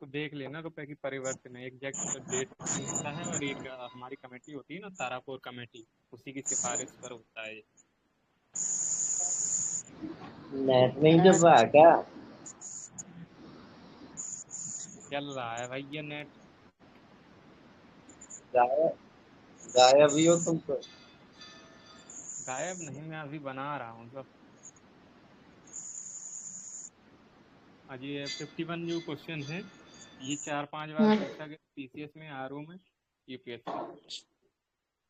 उसको देख लेना, रुपए की परिवर्तन है, एग्जैक्ट डेट पूछता है। और एक हमारी कमेटी होती है ना, तारापुर कमेटी, उसी की सिफारिश पर होता है ये। नेट नहीं चल रहा क्या? चल रहा है भाई ये नेट। गायब गायब ही हो तुम तो। गायब नहीं, मैं अभी बना रहा हूँ सब। आज ये 51 जो क्वेश्चन है, ये 4-5 बार हाँ पूछा गया पीसीएस में, आरओ में, यूपीएससी में।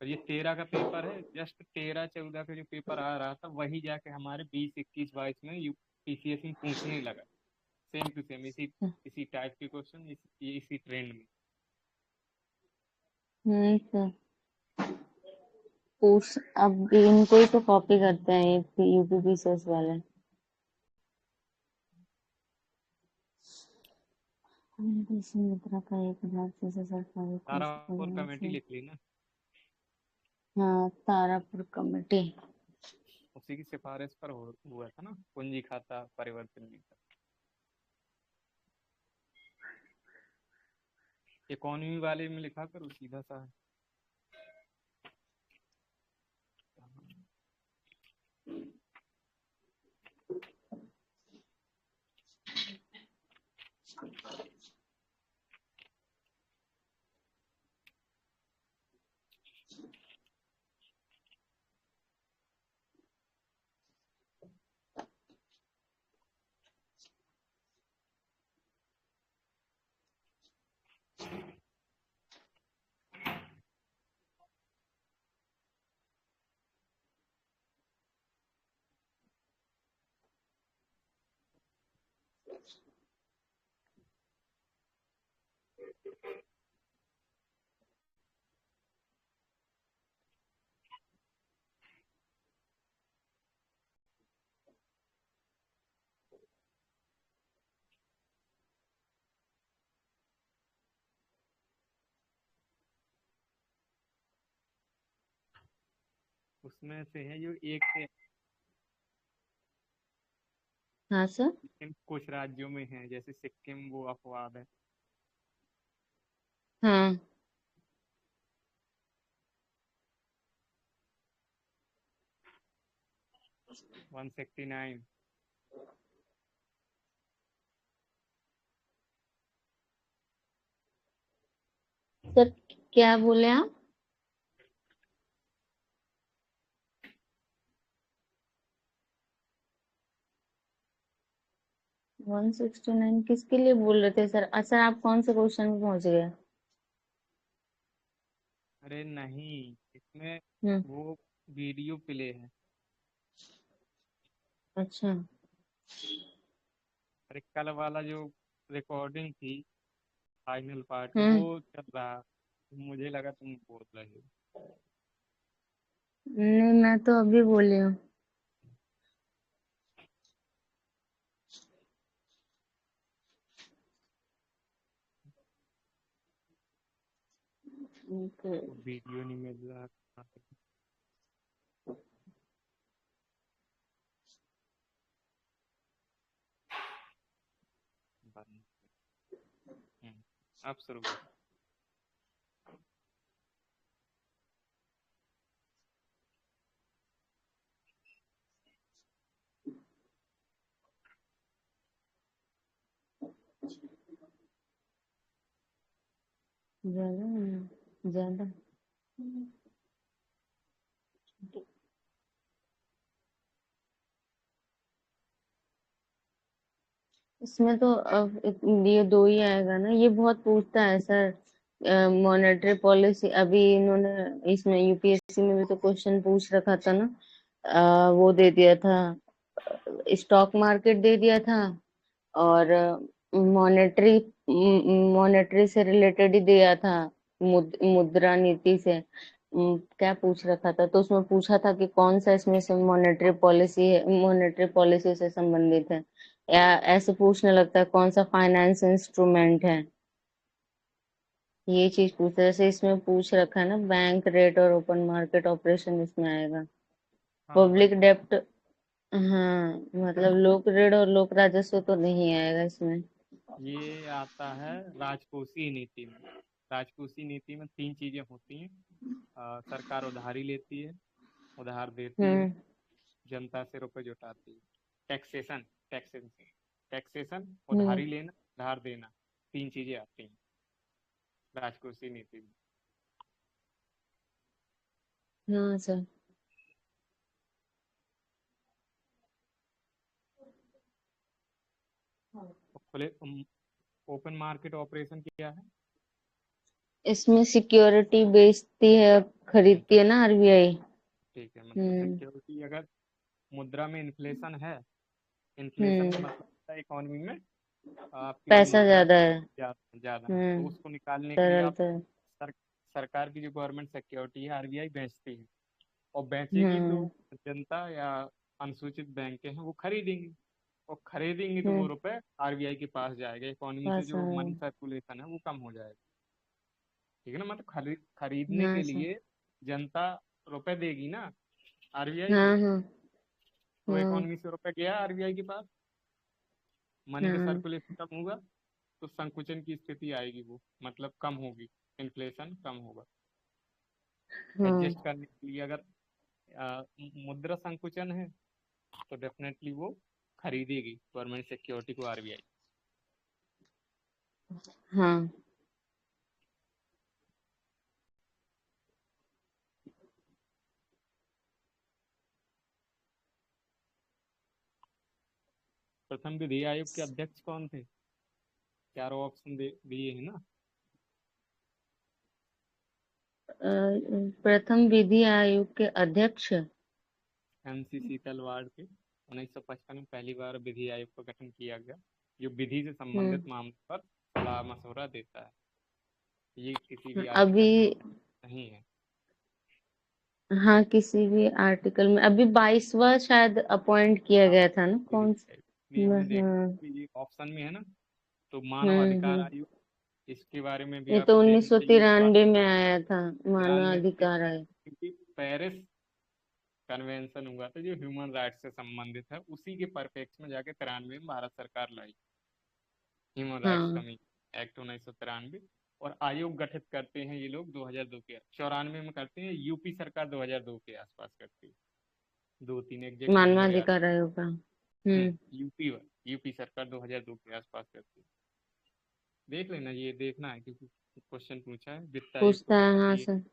और ये 13 का पेपर है, जस्ट 13-14 का जो पेपर आ रहा था वही जाके हमारे 20, 21, 22 में पीसीएस में पूछने लगा। सेम टू सेम इसी इसी टाइप के क्वेश्चन, इसी ट्रेंड में। सर पूछ, अब इनको ही तो कॉपी करते हैं ये यूपीपीसीएस वाले। मित्रा का 1,000 से सरकारी तारापुर कमेटी लिख ली ना, हाँ तारापुर कमेटी। उसी की सिफारिश पर हुआ था ना पूंजी खाता परिवर्तन नीति। इकोनॉमी वाले में लिखा करो सीधा सा। उसमें से है जो एक से हाँ सर। कुछ राज्यों में है, जैसे सिक्किम, वो अपवाद है। हाँ 169। सर क्या बोले आप? 169 किसके लिए बोल रहे थे सर? सर आप कौन से क्वेश्चन पे पहुंच गए? अरे नहीं, इसमें हम्म। वो वीडियो प्ले है। अच्छा। अरे कल वाला जो रिकॉर्डिंग थी फाइनल पार्ट की, हम्म। वो चल रहा, मुझे लगा तुम बोल रहे हो। नहीं मैं तो अभी बोली हूँ। वो वीडियो नहीं मिल रहा कहाँ पे? बंद। अब शुरू करो। ज्यादा ज्यादा। इसमें तो अब ये दो ही आएगा ना, ये बहुत पूछता है सर। मॉनेटरी पॉलिसी अभी इन्होंने इसमें यूपीएससी में भी तो क्वेश्चन पूछ रखा था ना। वो दे दिया था, स्टॉक मार्केट दे दिया था, और मॉनेटरी मॉनेटरी से रिलेटेड ही दिया था, मुद्रा नीति से। क्या पूछ रखा था, तो उसमें पूछा था कि कौन सा इसमें से मॉनेटरी पॉलिसी है, मॉनेटरी पॉलिसी से संबंधित है, या ऐसे पूछने लगता है कौन सा फाइनेंस इंस्ट्रूमेंट है। ये चीज पूछते, जैसे इसमें पूछ रखा है ना, बैंक रेट और ओपन मार्केट ऑपरेशन इसमें आएगा। हाँ वही। पब्लिक डेप्ट, हाँ मतलब लोक ऋण और लोक राजस्व तो नहीं आएगा इसमें। ये आता है राजकोषीय नीति में। राजकोषीय नीति में 3 चीजें होती हैं। सरकार उधारी लेती है, उधार देती है, जनता से रुपए जुटाती है। टैक्सेशन टैक्सेशन टैक्सेशन, उधारी लेना, उधार देना, 3 चीजें आती हैं राजकोषीय नीति में। हाँ सर। खुले ओपन मार्केट ऑपरेशन क्या है? इसमें सिक्योरिटी बेचती है, खरीदती है ना आरबीआई। ठीक है, मतलब सिक्योरिटी, अगर मुद्रा में इन्फ्लेशन है, इन्फ्लेशन का मतलब होता है इकोनॉमी में आपकी पैसा ज्यादा है। ज्यादा है, तो उसको निकालने के लिए आप तरलता है। सरकार की जो गवर्नमेंट सिक्योरिटी है आरबीआई बेचती है, और बेचेगी तो जनता या अनुसूचित बैंक हैं वो खरीदेंगे, और खरीदेंगे तो वो रुपए आरबीआई के पास जाएगा, इकोनॉमी से जो मनी सर्कुलेशन है वो कम हो जाएगा। ठीक है ना, मतलब खरीदने हाँ के सर। लिए जनता रुपए देगी ना आरबीआई को, हाँ हाँ तो हाँ इकोनॉमी से रुपए गया आरबीआई के पास, मनी का हाँ सर्कुलेशन कम होगा, तो संकुचन की स्थिति आएगी, वो मतलब कम होगी, इन्फ्लेशन कम होगा। हाँ एडजस्ट करने के लिए अगर मुद्रा संकुचन है तो डेफिनेटली वो खरीदेगी गवर्नमेंट सिक्योरिटी को आरबीआई। हाँ। प्रथम विधि आयोग के अध्यक्ष कौन थे? चारों ऑप्शन दिए है ना। प्रथम विधि आयोग के अध्यक्ष एमसी सीतलवाड़ के 1955 में पहली बार विधि आयोग का गठन किया गया, जो विधि से संबंधित मामलों पर सलाह मशवरा देता है। ये किसी भी अभी। आर्टिकल नहीं है। हाँ, किसी भी आर्टिकल में अभी 22वां शायद अपॉइंट किया गया था ना, कौन सा? ये हमने देखा हाँ। कि ये ऑप्शन में है ना, तो मानव अधिकार आयोग, इसके बारे में भी ये तो आपको देखना चाहिए इस बार। 1993 में आया था, मानव 93 अधिकार आयोग। क्योंकि पेरिस कन्वेंशन हुआ था जो ह्यूमन राइट्स से संबंधित है, उसी के परिप्रेक्ष्य में जाके 93 में भारत सरकार लाई ह्यूमन राइट्स हाँ कमीशन एक्ट 1993। और आयोग गठित करते हैं ये लोग 2002 के 94 में करते हैं, यूपी सरकार 2002 के आसपास करती है, 2-3 एग्जैक्ट नंबर याद। मानवाधिकार आयोग का। यूपी यूपी सरकार 2002 के आसपास करती है। देख लेना, ये देखना है क्योंकि क्वेश्चन पूछा है, वित्त आयोग को पूछता है, गठन हाँ किए। सर।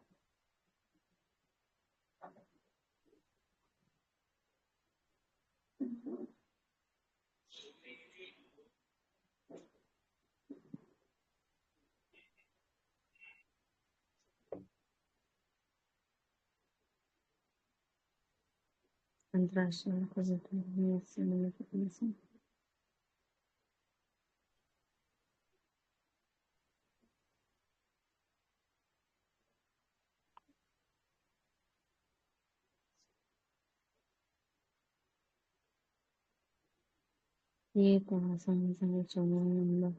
अंतर्राष्ट्रीय ये कहाँ समय 14 नंबर।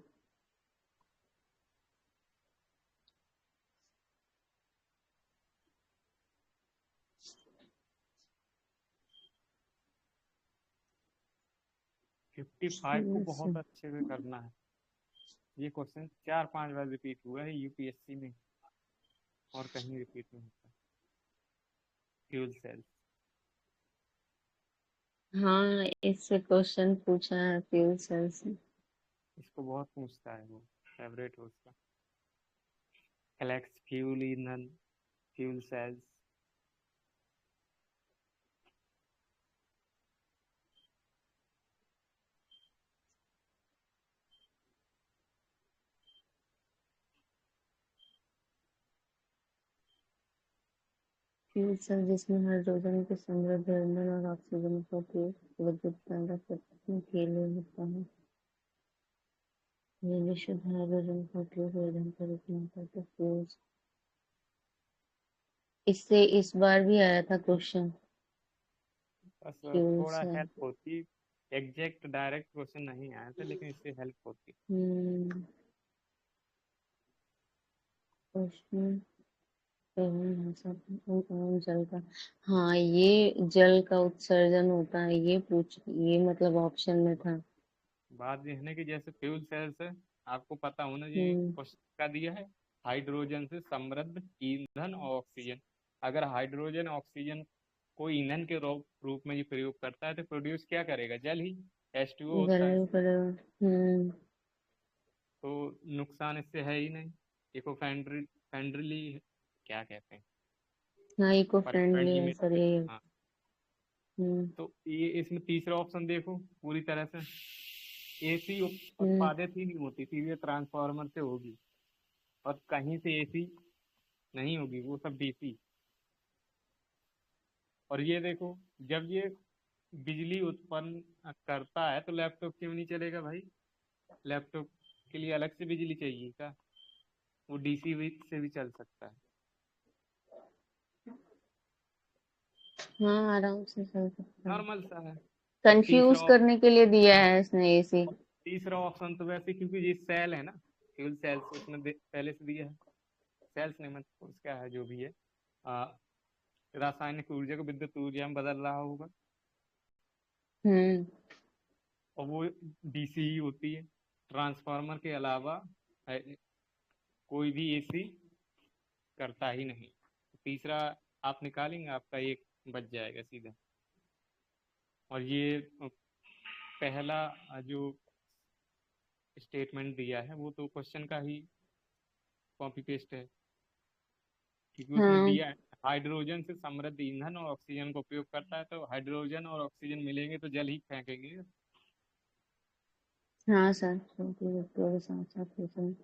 फिफ्टी फाइव को बहुत अच्छे से करना है। ये क्वेश्चन 4-5 बार रिपीट हुआ है यूपीएससी में, और कहीं रिपीट नहीं होता। फ्यूल सेल्स, हाँ, इससे क्वेश्चन पूछा है फ्यूल सेल से। इसको बहुत पूछता है, वो फेवरेट है उसका। कलेक्ट्स फ्यूल ईंधन, फ्यूल सेल्स। फ्यूल सेल जिसमें हाइड्रोजन के समृद्ध ईंधन और ऑक्सीजन का उपयोग विद्युत पैदा करने के लिए होता है। ये शुद्ध हाइड्रोजन का उपयोग ईंधन के रूप में करते फ्यूल। इससे इस बार भी आया था क्वेश्चन। बस फ्यूल थोड़ा सेल। हेल्प होती, एग्जैक्ट डायरेक्ट क्वेश्चन नहीं आया था, लेकिन इससे हेल्प होती। क्वेश्चन जल का। हाँ, ये जल का उत्सर्जन होता है, ये मतलब ऑप्शन में था। बात ये है ना कि जैसे फ्यूल सेल्स है, आपको पता होना ये हम्म क्वेश्चन का दिया है, हाइड्रोजन से समृद्ध ईंधन और ऑक्सीजन। अगर हाइड्रोजन ऑक्सीजन को ईंधन के रूप में ये प्रयोग करता है तो प्रोड्यूस क्या करेगा? जल ही, H2O होता है। जरूर करो। तो नुकसान इससे है ही नहीं। इको फ्रेंडली, क्या कहते हैं, हाँ, इको फ्रेंडली पर्यावरणीय है सर मित्र। ये। हाँ, हम्म तो ये इसमें तीसरा ऑप्शन देखो, पूरी तरह से एसी हम्म उत्पादित ही नहीं होती, सीधे ट्रांसफार्मर से होगी, और कहीं से एसी नहीं होगी, वो सब डीसी। और ये देखो, जब ये बिजली उत्पन्न करता है तो लैपटॉप क्यों नहीं चलेगा भाई? लैपटॉप के लिए अलग से बिजली चाहिए क्या? वो डीसी से भी चल सकता है। हाँ, आराम से चल सकता है। नॉर्मल सा है। और कंफ्यूज करने के लिए दिया है इसने एसी। तीसरा ऑप्शन तो वैसे, क्योंकि ये सेल है ना, फ्यूल सेल्स उसमें पहले से दिया है। सेल्स नहीं, मतलब उसका है जो भी है, आ, रासायनिक ऊर्जा को विद्युत ऊर्जा में बदल रहा होगा, हम्म और वो डीसी ही होती है। ट्रांसफार्मर के अलावा कोई भी एसी करता ही नहीं। तीसरा आप निकालेंगे, आपका एक बच जाएगा सीधा। और ये पहला जो स्टेटमेंट दिया है वो तो क्वेश्चन का ही कॉपी पेस्ट है, क्योंकि उसमें हाँ दिया है हाइड्रोजन से समृद्ध ईंधन और ऑक्सीजन का उपयोग करता है, तो हाइड्रोजन और ऑक्सीजन मिलेंगे तो जल ही फेंकेंगे। हाँ सर, छोटी बच्चों के साथ साथ ट्यूशन।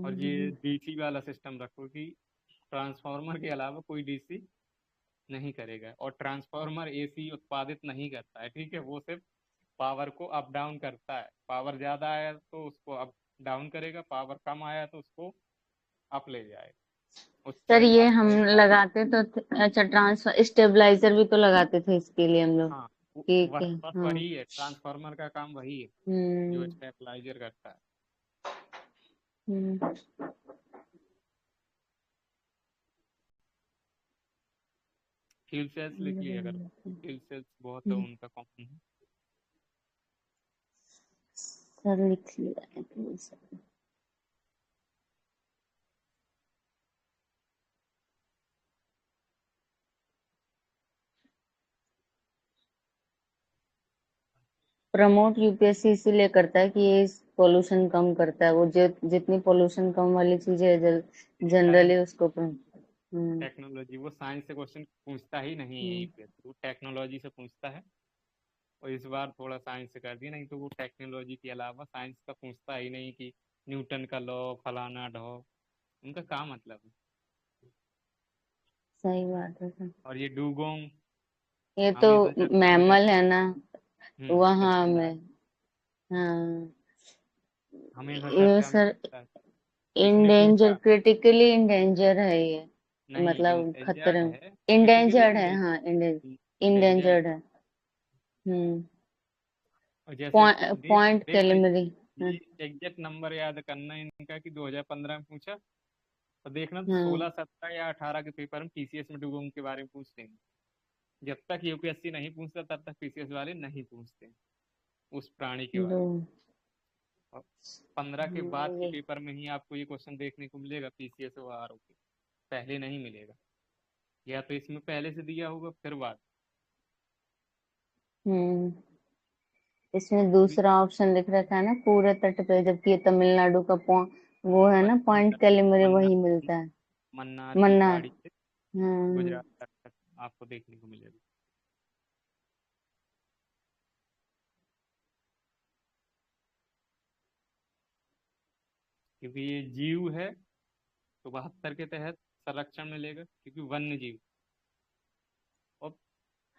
और ये डीसी वाला सिस्टम रखो कि ट्रांसफार्मर के अलावा कोई डीसी नहीं करेगा, और ट्रांसफार्मर एसी उत्पादित नहीं करता है, ठीक है, वो सिर्फ पावर को अप डाउन करता है। पावर ज्यादा आया तो उसको अप डाउन करेगा, पावर कम आया तो उसको अप ले जाएगा, सर उच्चाई ये अप हम ले जाएगा। लगाते तो अच्छा, ट्रांसफर स्टेबलाइजर भी तो लगाते थे इसके लिए हम लोग। हाँ, ठीक वह है। बस हाँ। वही है, ट्रांसफार्मर का काम वही है जो हम्म स्टेबलाइजर करता है। हम्म फ्यूल सेल्स लिख लिया करो, फ्यूल सेल्स बहुत उनका कॉमन है। सर लिख लिया है please। प्रमोट यूपीएससी इसीलिए करता है कि ये पोल्यूशन कम करता है। वो जितनी पोल्यूशन कम वाली चीजें है सारे जनरली उसको टेक्नोलॉजी, वो साइंस से क्वेश्चन पूछता ही नहीं है हम्म, यूपीएससी, वो टेक्नोलॉजी से पूछता है। और इस बार थोड़ा साइंस से कर दिया, नहीं तो वो टेक्नोलॉजी के अलावा साइंस का पूछता ही नहीं कि न्यूटन का लॉ, फलाना ढो, उनका क्या मतलब है। सही बात है सर। और ये डूगोंग ये तो हमेशा चर्चा में मैमल है ना, वहां स्तनधारी, में। हाँ, हमेशा ये चर्चा में सर रहता है। इसने इंडेंजर, पूछा, क्रिटिकली इंडेंजर है ये। नहीं मतलब खतरे इंडेंजर्ड में। है, क्रिटिकली इंडेंजर्ड है, हाँ इंडेंजर्ड इंडेंजर्ड है। है। हम्म और जैसे देख पॉइंट देख भाई, कैलोरी। हाँ ये एग्जैक्ट नंबर याद करना है इनका कि 2015 में पूछा, और देखना तो हाँ 16, 17 या 18 के पेपर में पीसीएस में डूगोंग के बारे में पूछ लेंगे। जब तक यूपीएससी नहीं पूछता तब तक पीसीएस वाले नहीं पूछते उस प्राणी के दो। बारे में। और 15 के बाद के ये पेपर में ही आपको ये क्वेश्चन देखने को मिलेगा, पीसीएस और आरओ, पहले नहीं मिलेगा। या तो इसमें पहले से दिया होगा फिर बाद। हम्म इसमें क्योंकि दूसरा ऑप्शन लिख रखा है ना, पूरे तट पे, जबकि ये तमिलनाडु का वो है ना, पॉइंट मन्ना कैलोरी मन्ना वही मिलता है। मन्नार की मन्ना। खाड़ी से हाँ गुजरात तक आपको देखने को मिलेगा। क्योंकि ये जीव है तो 72 के तहत संरक्षण मिलेगा, क्योंकि वन्य जीव और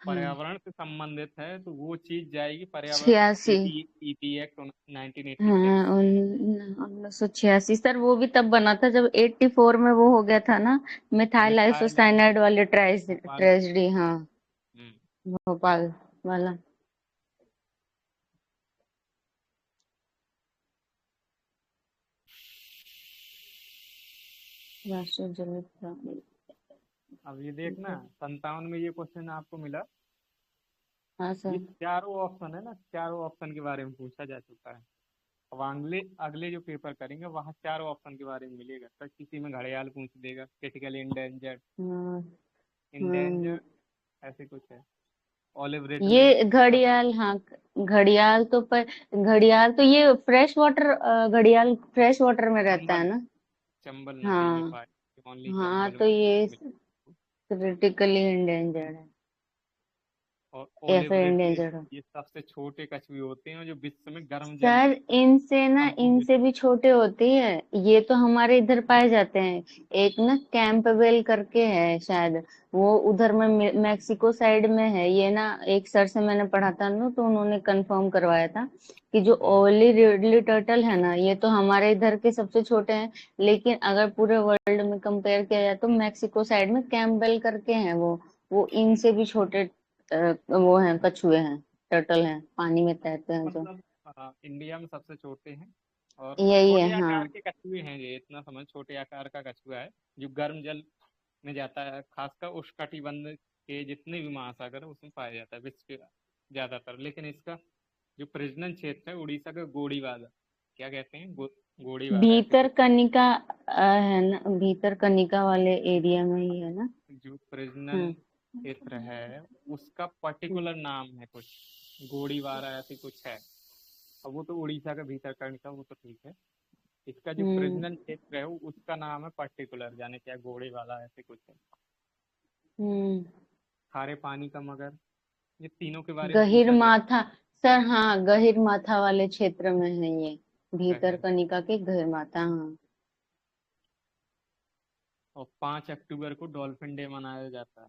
हाँ पर्यावरण से संबंधित है, तो वो चीज जाएगी पर्यावरण। 86। EP act 1986। हाँ 1986 सर, वो भी तब बना था जब 84 में वो हो गया था ना, मिथाइल मिथाइल आइसोसाइनाइड वाली भोपाल। ट्रेजेडी। हाँ, हम्म, भोपाल वाला। राष्ट्रीय जल प्राणी। अब ये देखना 57 में ये क्वेश्चन आपको मिला हाँ ये सर। चारों ऑप्शन है ना, चारों ऑप्शन के बारे में पूछा जा चुका है। अब अगले अगले जो पेपर करेंगे वहाँ चारों ऑप्शन के बारे में मिलेगा, तो किसी में घड़ियाल पूछ देगा, क्रिटिकली इंडेंजर्ड, हाँ। हाँ, इंडेंजर्ड, ऐसे कुछ है, ऑलिव रिडले, ये सब। घड़ियाल, हाँ। घड़ियाल तो पर घड़ियाल तो ये फ्रेश वाटर, घड़ियाल फ्रेश वाटर में रहता चंबल, है ना। चंबल नदी में हाँ। पाए, ओनली हाँ, चंबल तो में ये मिले। क्रिटिकली इंडेंजर्ड है और या ओलिव फिर रिडले, इंडेंजर्ड है। ये सबसे छोटे कछुए होते हैं जो विश्व में गर्म जल सर, इनसे ना, समूह में। इनसे भी छोटे होती है। ये तो हमारे इधर पाए जाते हैं। एक ना कैंपबेल करके है शायद, वो उधर में मैक्सिको साइड में है ये ना। एक सर से मैंने पढ़ा था ना, तो उन्होंने कंफर्म करवाया था कि जो हम्म, ओली रिडली टर्टल है ना, ये तो हमारे इधर के सबसे छोटे हैं। लेकिन अगर पूरे वर्ल्ड में कंपेयर किया जाए तो मैक्सिको साइड में कैंपबेल करके हैं वो इनसे भी छोटे वो हैं, कछुए हैं, टर्टल हैं, पानी में तैरते हैं जो। मतलब इंडिया में सबसे छोटे हैं, और यही है, छोटे हाँ। आकार के कछुए हैं ये, इतना समझ, छोटे आकार का कछुआ है जो गर्म जल में जाता है, खासकर उष्णकटिबंध के जितने भी महासागर है उसमें पाया जाता है विश्व के ज्यादातर। लेकिन इसका जो प्रजनन क्षेत्र है उड़ीसा का गोड़ीवाला, क्या कहते हैं, गोड़ीवाला ऐसे भीतर कुछ, कनिका है ना, भीतर कनिका वाले एरिया में ही है ना। जो प्रजनन हाँ। क्षेत्र है उसका पर्टिकुलर नाम है कुछ, गोड़ीवाला ऐसे कुछ है। अब वो तो उड़ीसा का भीतर कनिका, वो तो ठीक है। इसका जो हम्म। प्रजनन क्षेत्र है उसका नाम है पर्टिकुलर, जाने क्या गोड़ीवाला ऐसे कुछ है। हम्म। खारे पानी का मगर, ये तीनों के बारे में गहिर पूछा गया माथा। सर, हाँ, गहिर माथा वाले क्षेत्र में है ये। भीतर है। कनिका के गहिर माथा, हाँ। और 5 अक्टूबर को डॉल्फिन डे मनाया जाता है।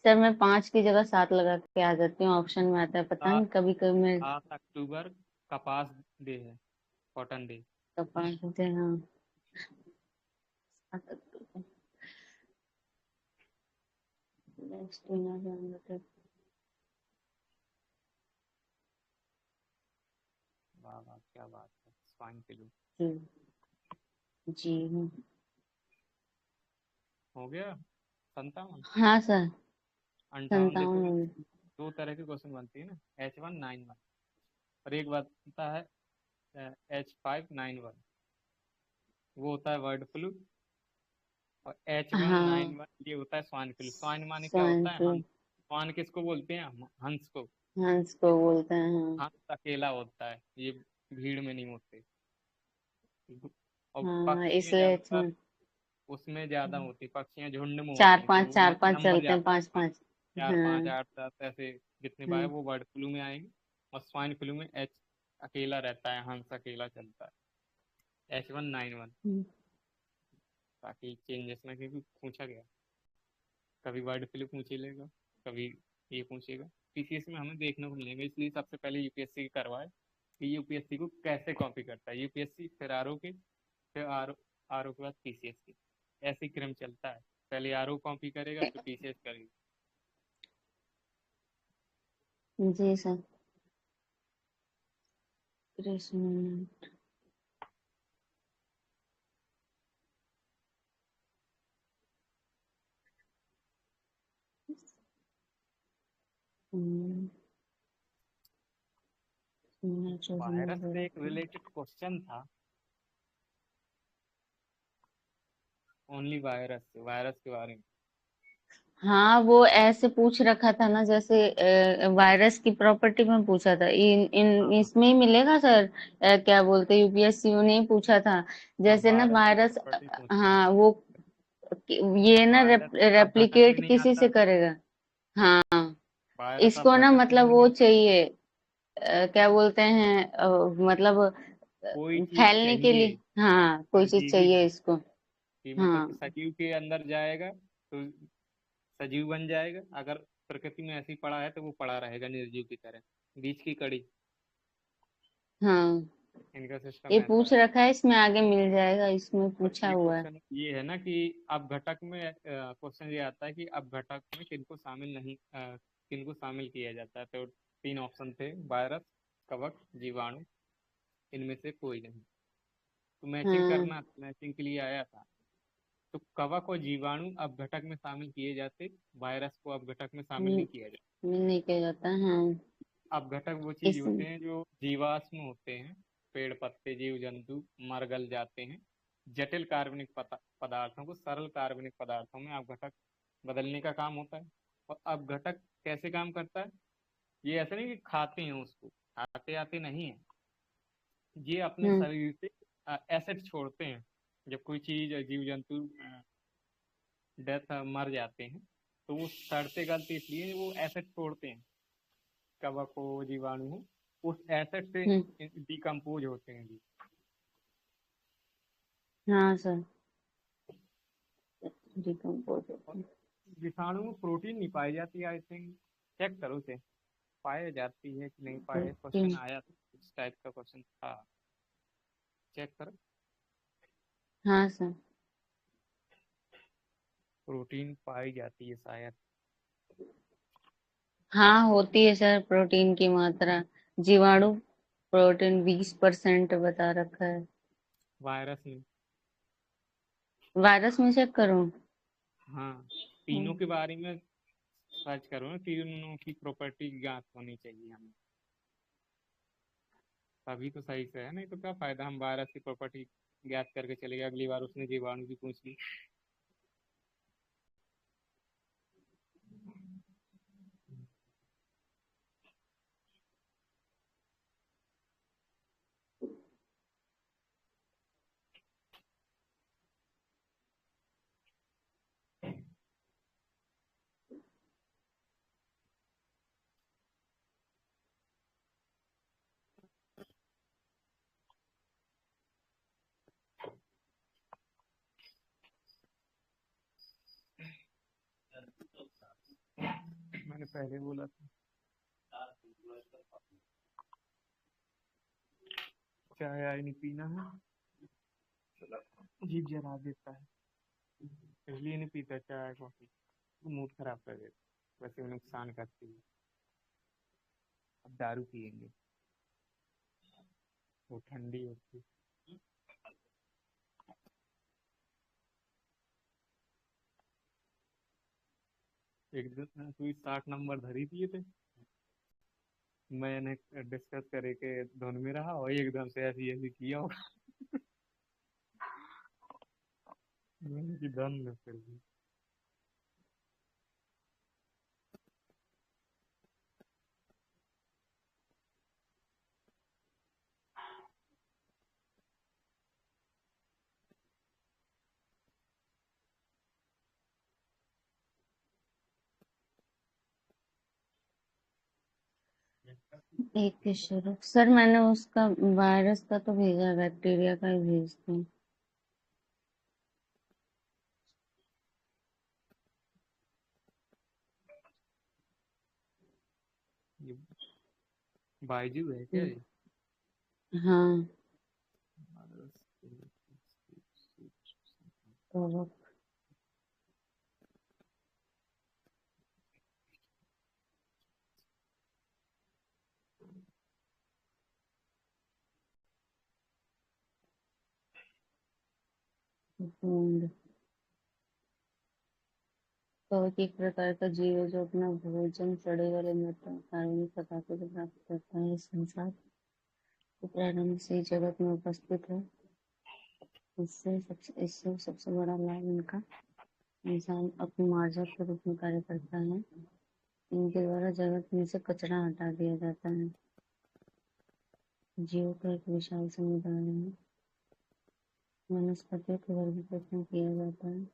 सर, मैं 5 की जगह 7 लगा के आ जाती हूँ, ऑप्शन में आता है, पता सात नहीं कभी कभी मैं। 7 अक्टूबर कपास डे है, कॉटन डे। कपाल होते हैं, हाँ। 7 अक्टूबर। नेक्स्ट महीना। वाह वाह, क्या बात है, स्वाइन फ्लू जी। जी हूँ। हो गया। 57, हाँ सर। 58 देखो, 57। दो तरह के क्वेश्चन बनती है ना, H191, और एक बनता है H591, वो होता है बर्ड फ्लू। और हाँ। H191 ये होता है स्वाइन फ्लू। स्वाइन माने क्या स्वाइन होता है, फ्लू। हंस। स्वाइन किसको बोलते हैं, हंस को। हंस को बोलते हैं, हाँ। हंस अकेला होता है, ये भीड़ में नहीं होते। और हाँ, पक्षियां इसलिए ज्यादातर इसमें उसमें ज्यादा होती, पक्षियां झुंड में चार होती हैं, तो पांच, चार वो पांच नंबर चलते हैं, ज्यादा है। 5 5। 4 5 हाँ। 8 10 ऐसे जितने बार हाँ। वो बर्ड फ्लू में आएंगे। और स्वाइन फ्लू में एच अकेला रहता है, हंस अकेला चलता है, H191। हम्म। ताकि चेंजेस में भी पूछा गया, कभी बर्ड फ्लू पूछ ही लेगा, कभी ये पूछेगा। पीसीएस में हमें देखने को मिलेगा, इसलिए सबसे पहले यूपीएससी करवाए कि यूपीएससी को कैसे कॉपी करता है, यूपीएससी फिर आरओ के, फिर आरओ के बाद पीसीएस की, ऐसे ही क्रम चलता है। पहले आरओ कॉपी करेगा फिर पीसीएस करेगा। जी सर। कृष्ण। हम्म, वायरस से एक रिलेटेड क्वेश्चन था, ओनली वायरस से, वायरस के बारे में। हाँ, वो ऐसे पूछ रखा था ना, जैसे वायरस की प्रॉपर्टी में पूछा था। इन इन हाँ हाँ इसमें ही मिलेगा सर। क्या बोलते हैं, यूपीएससी ने ही पूछा था। हाँ, जैसे ना वायरस की वायरस। प्रॉपर्टी पूछते हैं। हाँ, वो ये ना वायरस अब घटक में रेप्लिकेट नहीं किसी से आता, करेगा। हाँ। वायरस अब इसको ना, घटक में मतलब नहीं वो आता। चाहिए, क्या बोलते हैं, मतलब कोई चीज फैलने के लिए। चाहिए, हाँ, कोई चीज परजीवी चाहिए हो, इसको। कि मतलब हाँ। कि सजीव के अंदर जाएगा तो सजीव बन जाएगा, अगर प्रकृति में ऐसे ही पड़ा है तो वो पड़ा रहेगा निर्जीव की तरह, बीच की कड़ी। हाँ, इनका सिस्टम ये ऐसा पूछ है। रखा है, इसमें आगे मिल जाएगा, इसमें और पूछा एक हुआ है। क्वेश्चन ये है ना कि अब घटक में क्वेश्चन ये आता है कि अब घटक में किनको शामिल नहीं, किनको शामिल किया जाता है, तो 3 ऑप्शन थे, वायरस, कवक, जीवाणु, इनमें से कोई नहीं। तो मैचिंग हाँ। करना, मैचिंग के लिए आया था। तो कवक और जीवाणु अपघटक में शामिल किए जाते, वायरस को अपघटक में शामिल नहीं किया जाता। नहीं किया जाता है, हाँ। अपघटक वो चीज इस होते हैं जो जीवाश्म होते हैं, पेड़ पत्ते जीव जंतु मर गल जाते हैं। जटिल कार्बनिक पदार्थों को सरल कार्बनिक पदार्थों में अपघटक बदलने का काम होता है। और अपघटक कैसे काम करता है? ये ऐसा नहीं कि खाते हैं उसको, खाते आते नहीं है, ये अपने हम्म शरीर से एसिड छोड़ते हैं। जब कोई चीज जीव जंतु डेथ मर जाते हैं तो वो सड़ते गलते इसलिए वो एसिड छोड़ते हैं, कवक हो जीवाणु हो, उस एसिड से हम्म डिकम्पोज होते हैं जी। हाँ सर, डिकम्पोज और होते हैं। विषाणु में प्रोटीन नहीं पाई जाती, आई थिंक चेक करो उसे, पाई जाती है कि नहीं पाए, क्वेश्चन प्रोटीन, आया था, इस टाइप का क्वेश्चन था, चेक करो। हाँ सर। प्रोटीन पाई जाती है शायद। हाँ होती है सर, प्रोटीन की मात्रा। जीवाणु प्रोटीन 20% बता रखा है। वायरस में, वायरस में चेक करूं? हाँ, तीनों के बारे में सर्च करो ना, तीनों की प्रॉपर्टी ज्ञात होनी चाहिए हमें, तभी तो सही से है, नहीं तो क्या फायदा हम वायरस की प्रॉपर्टी ज्ञात करके चले गए, अगली बार उसने जीवाणु की पूछ ली। मैंने पहले बोला था, चाय आय नहीं पीना है, जीभ जला देता है, इसलिए नहीं पीता चाय कॉफी, मूड खराब कर देता, वैसे वो नुकसान करती है। अब दारू पियेंगे, वो ठंडी होती है। एक दिन कोई 60 नंबर धरी दिए थे, मैंने डिस्कस करे के धुन में रहा और एकदम से ऐसी ऐसी किया होगा, मैंने कि धन न कर दी। एक शुरू सर, मैंने उसका वायरस का तो भेजा, बैक्टीरिया का ही भेजती हूँ। ये बायजू है क्या ये? हाँ, तो बूंद कवक एक प्रकार का जीव है जो अपना भोजन सड़े गले मृत कार्बनिक पदार्थों से प्राप्त करता है। इस संसार के प्रारंभ से ही जगत में उपस्थित है। इससे सबसे बड़ा लाभ इनका इंसान अपनी मार्जक के रूप में कार्य करता है। इनके द्वारा जगत में से कचरा हटा दिया जाता है। जीवों का एक विशाल समुदाय है। वनस्पतियों का वर्गीकरण किया जाता है।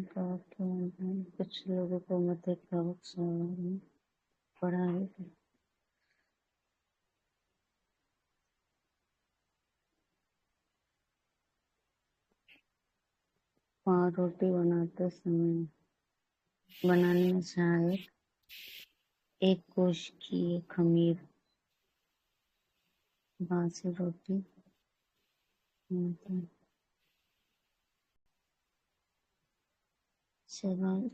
कवक के अंदर कुछ लोगों को मत कवक स्वभाव में पढ़ा है। पाव रोटी बनाने में सहायक एक कोशिकीय खमीर बासी रोटी शैवाल।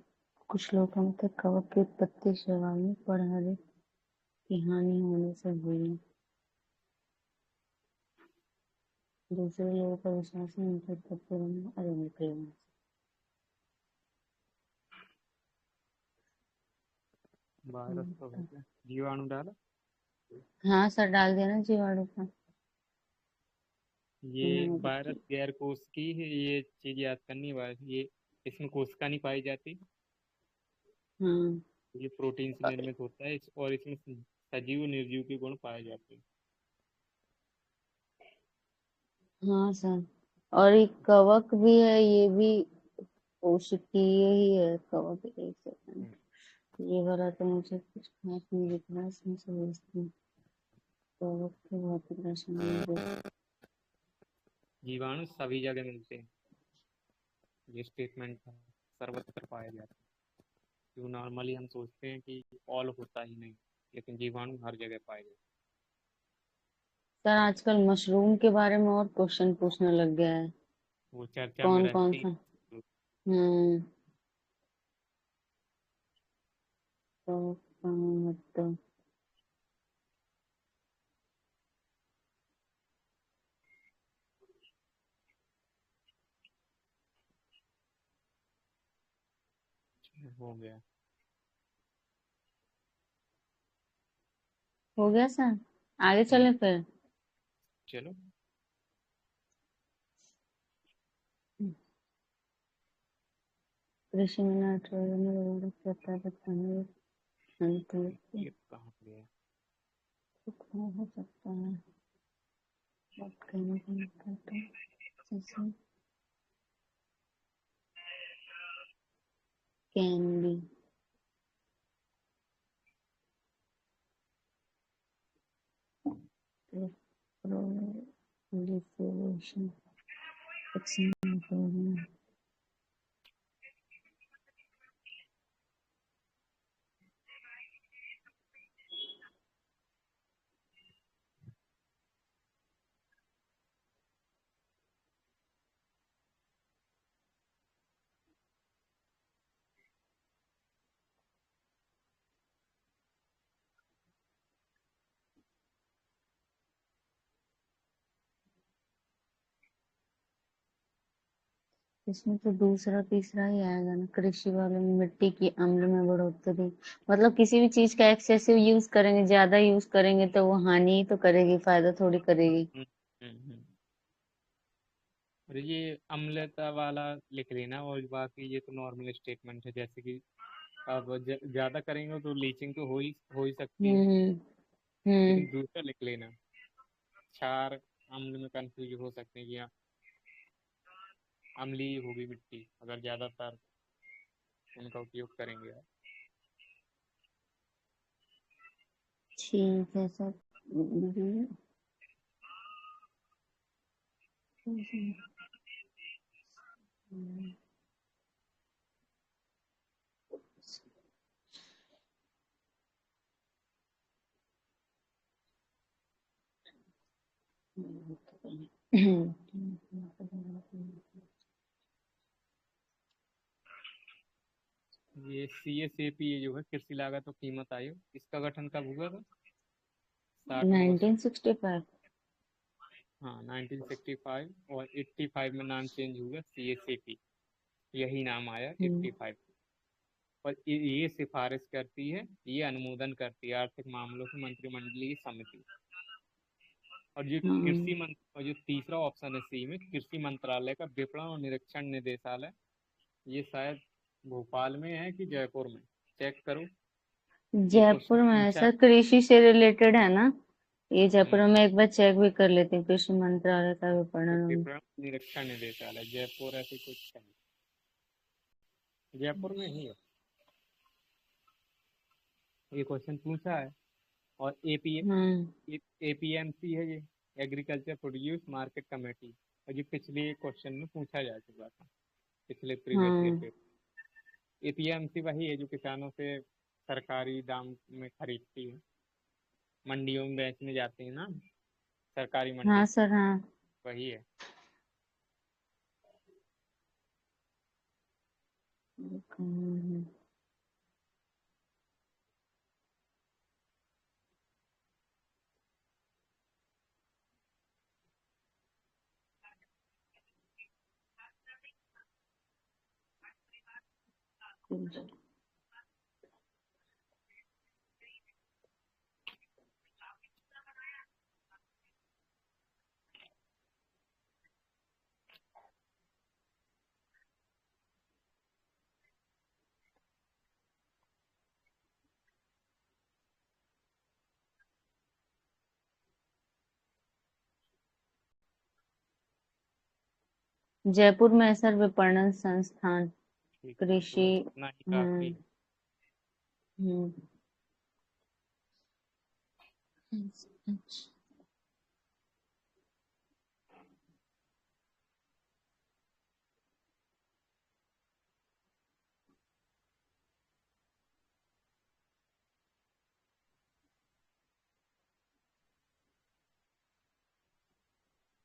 कुछ लोगों के कवक की उत्पत्ति शैवाल में पराग की हानि होने से हुई। दूसरे लोगों का विश्वास नहीं करते रहना। अरे निकले वायरस तो हो गया, जीवाणु डाला। हाँ सर, डाल दिया ना जीवाणु का। ये वायरस गैर कोशिकी है, ये चीज याद करनी है। वायरस ये इसमें कोशिका नहीं पाई जाती, हाँ ये प्रोटीन से निर्मित होता है और इसमें सजीव और निर्जीव के गुण पाए जाते हैं। हाँ सर, और एक कवक भी है, ये भी कोशिकीय ही है कवक। एक सेकंड, ये वाला तो मुझे कुछ खास नहीं दिख रहा, इसमें समझती हूँ। कवक के भौतिक रसायन। जीवाणु सभी जगह मिलते हैं, ये स्टेटमेंट है, सर्वत्र पाए जाते हैं। जो नॉर्मली हम सोचते हैं कि ऑल होता ही नहीं, लेकिन जीवाणु हर जगह पाए जाते सर आजकल मशरूम के बारे में और क्वेश्चन पूछने लग गया है। हैं। वो चर्चा में कौन कौन रहती सा? हैं। हम्म। तो मतलब हो गया। हो गया सर, आगे चले फिर। चलो। कृषि में नाइट्रोजन उर्वरक प्रत्यावर्तन पानी संतुलित ये कहाँ गया? हो सकता है। बात करने का मतलब तो जैसे कैन बी proliferation excision। इसमें तो दूसरा तीसरा ही आएगा ना, कृषि वाले में। मिट्टी की अम्ल में बढ़ोतरी, मतलब किसी भी चीज का एक्सेसिव यूज करेंगे, ज्यादा यूज करेंगे तो वो हानि ही तो करेगी, फायदा थोड़ी करेगी। हम्म, हम्म। और ये अम्लता वाला लिख लेना, और बाकी ये तो नॉर्मल स्टेटमेंट है। जैसे कि अब ज्यादा करेंगे तो लीचिंग तो हो ही सकती है, हम्म हम्म। लेकिन दूसरा लिख लेना। क्षार अम्ल में कंफ्यूज हो सकते हैं कि हाँ, अम्लीय होगी मिट्टी अगर ज्यादातर उनका उपयोग करेंगे आप। ठीक है सर। ये CSAP ये जो है कृषि लागत और कीमत आयोग, इसका गठन कब हुआ था? 60 में क्वेश्चन। 1965। हाँ 1965, और 85 में नाम चेंज हुआ CSAP, यही नाम आया 85। और ये सिफारिश करती है, ये अनुमोदन करती है आर्थिक मामलों की मंत्रिमंडलीय समिति। और जो हाँ और जो तीसरा ऑप्शन है सी में, कृषि मंत्रालय का विपणन और निरीक्षण निदेशालय, ये शायद भोपाल में है कि जयपुर में, चेक करो। ये क्वेश्चन जयपुर में है पूछा। सर, कृषि से रिलेटेड है ना। ये जयपुर हम्म, में, एक बार चेक भी कर लेते हैं, कृषि मंत्रालय का विपणन। विपणन निरीक्षण निदेशालय जयपुर ऐसे कुछ है, जयपुर में ही है। ये क्वेश्चन पूछा है। और हाँ APMC है ये, एग्रीकल्चर प्रोड्यूस मार्केट कमेटी। और ये पिछले क्वेश्चन में पूछा जा चुका था, पिछले प्रीवियस ईयर हाँ पे। APMC वही है जो किसानों से सरकारी दाम में खरीदती है, मंडियों में बेचने जाते हैं ना, सरकारी हाँ मंडी, सर हाँ। वही है। जयपुर में है सर विपणन संस्थान ठीक है, कृषि। तो इतना ही काफी है। हम्म।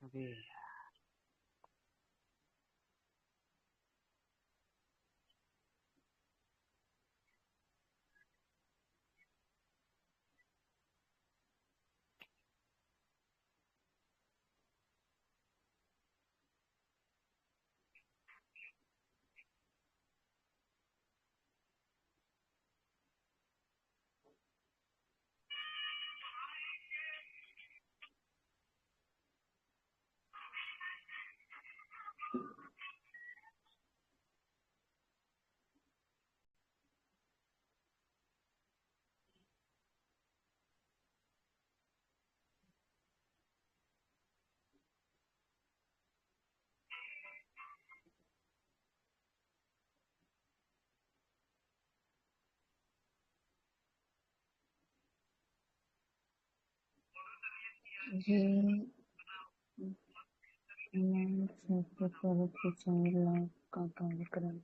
अरे ये लाभ का कार्यक्रम।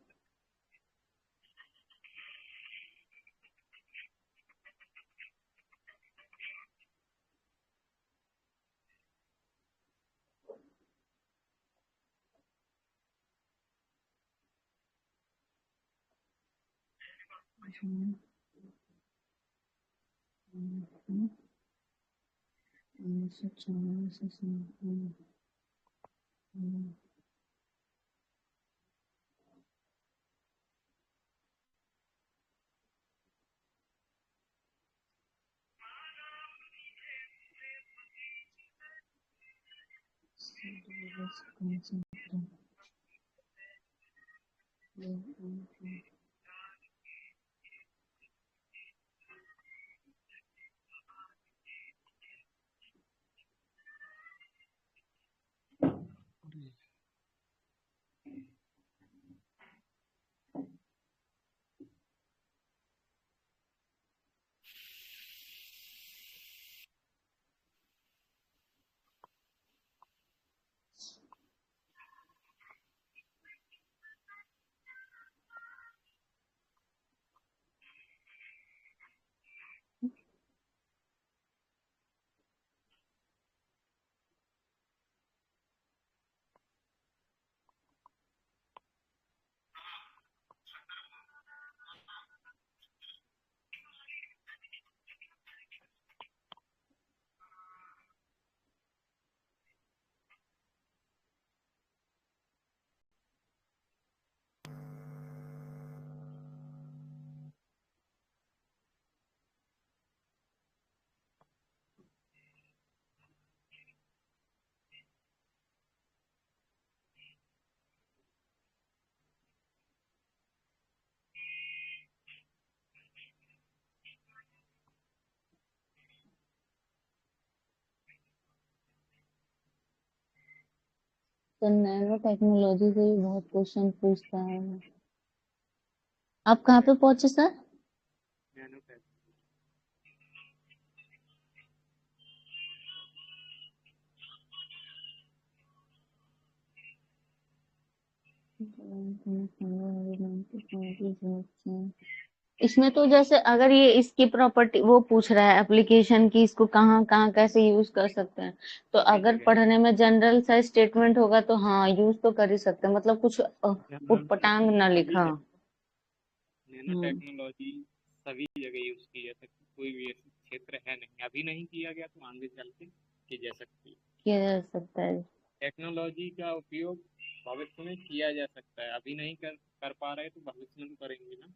तो नैनो टेक्नोलॉजी से भी बहुत क्वेश्चन पूछता है। आप कहाँ पे पहुंचे सर? Nano tech. इसमें तो जैसे अगर ये इसकी प्रॉपर्टी वो पूछ रहा है एप्लीकेशन की, इसको कहाँ कहाँ कैसे यूज कर सकते हैं, तो सभी अगर जगह पढ़ने में जनरल सा स्टेटमेंट होगा तो हाँ यूज तो कर ही सकते हैं, मतलब कुछ जनरल उटपटांग ना सभी लिखा। जगह नैनो हम्म। टेक्नोलॉजी सभी जगह यूज की जा सकती, कोई भी ऐसा क्षेत्र है नहीं अभी नहीं किया गया तो आगे चल के की जा सकती है। किया जा सकता है। टेक्नोलॉजी का उपयोग भविष्य में किया जा सकता है, अभी नहीं कर पा रहे तो भविष्य में तो करेंगे ना,